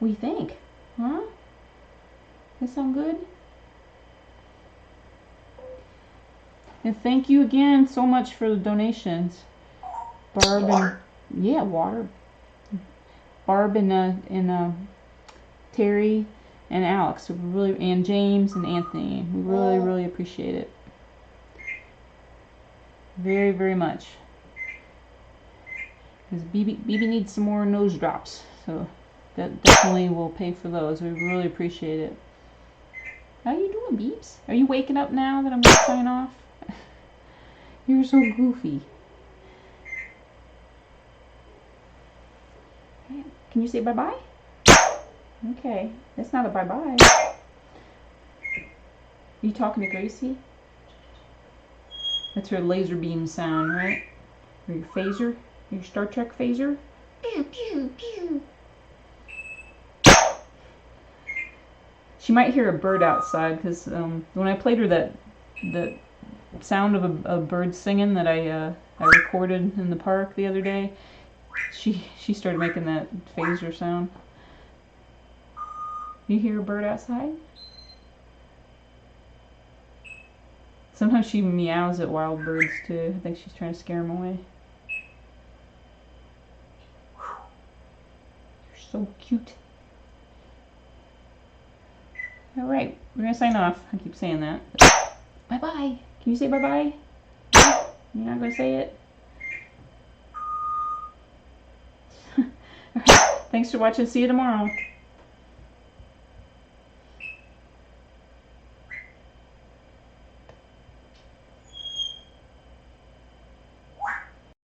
What do you think? Huh? That sound good? And thank you again so much for the donations. Barb and... Yeah, water. Barb and Terry and Alex, and James and Anthony. We really appreciate it. Very, very much. Because Bibi needs some more nose drops, so that definitely will pay for those. We really appreciate it. How you doing, Beeps? Are you waking up now that I'm gonna sign off? You're so goofy. Can you say bye-bye? Okay, that's not a bye-bye. Are you talking to Gracie? That's her laser beam sound, right? Or your phaser? Your Star Trek phaser? Pew, pew, pew. She might hear a bird outside because when I played her that sound of a bird singing that I recorded in the park the other day, she started making that phaser sound. You hear a bird outside? Sometimes she meows at wild birds too. I think she's trying to scare them away. You're so cute. Alright, we're gonna sign off. I keep saying that. Bye-bye. Can you say bye-bye? You're not gonna say it? Alright, thanks for watching. See you tomorrow.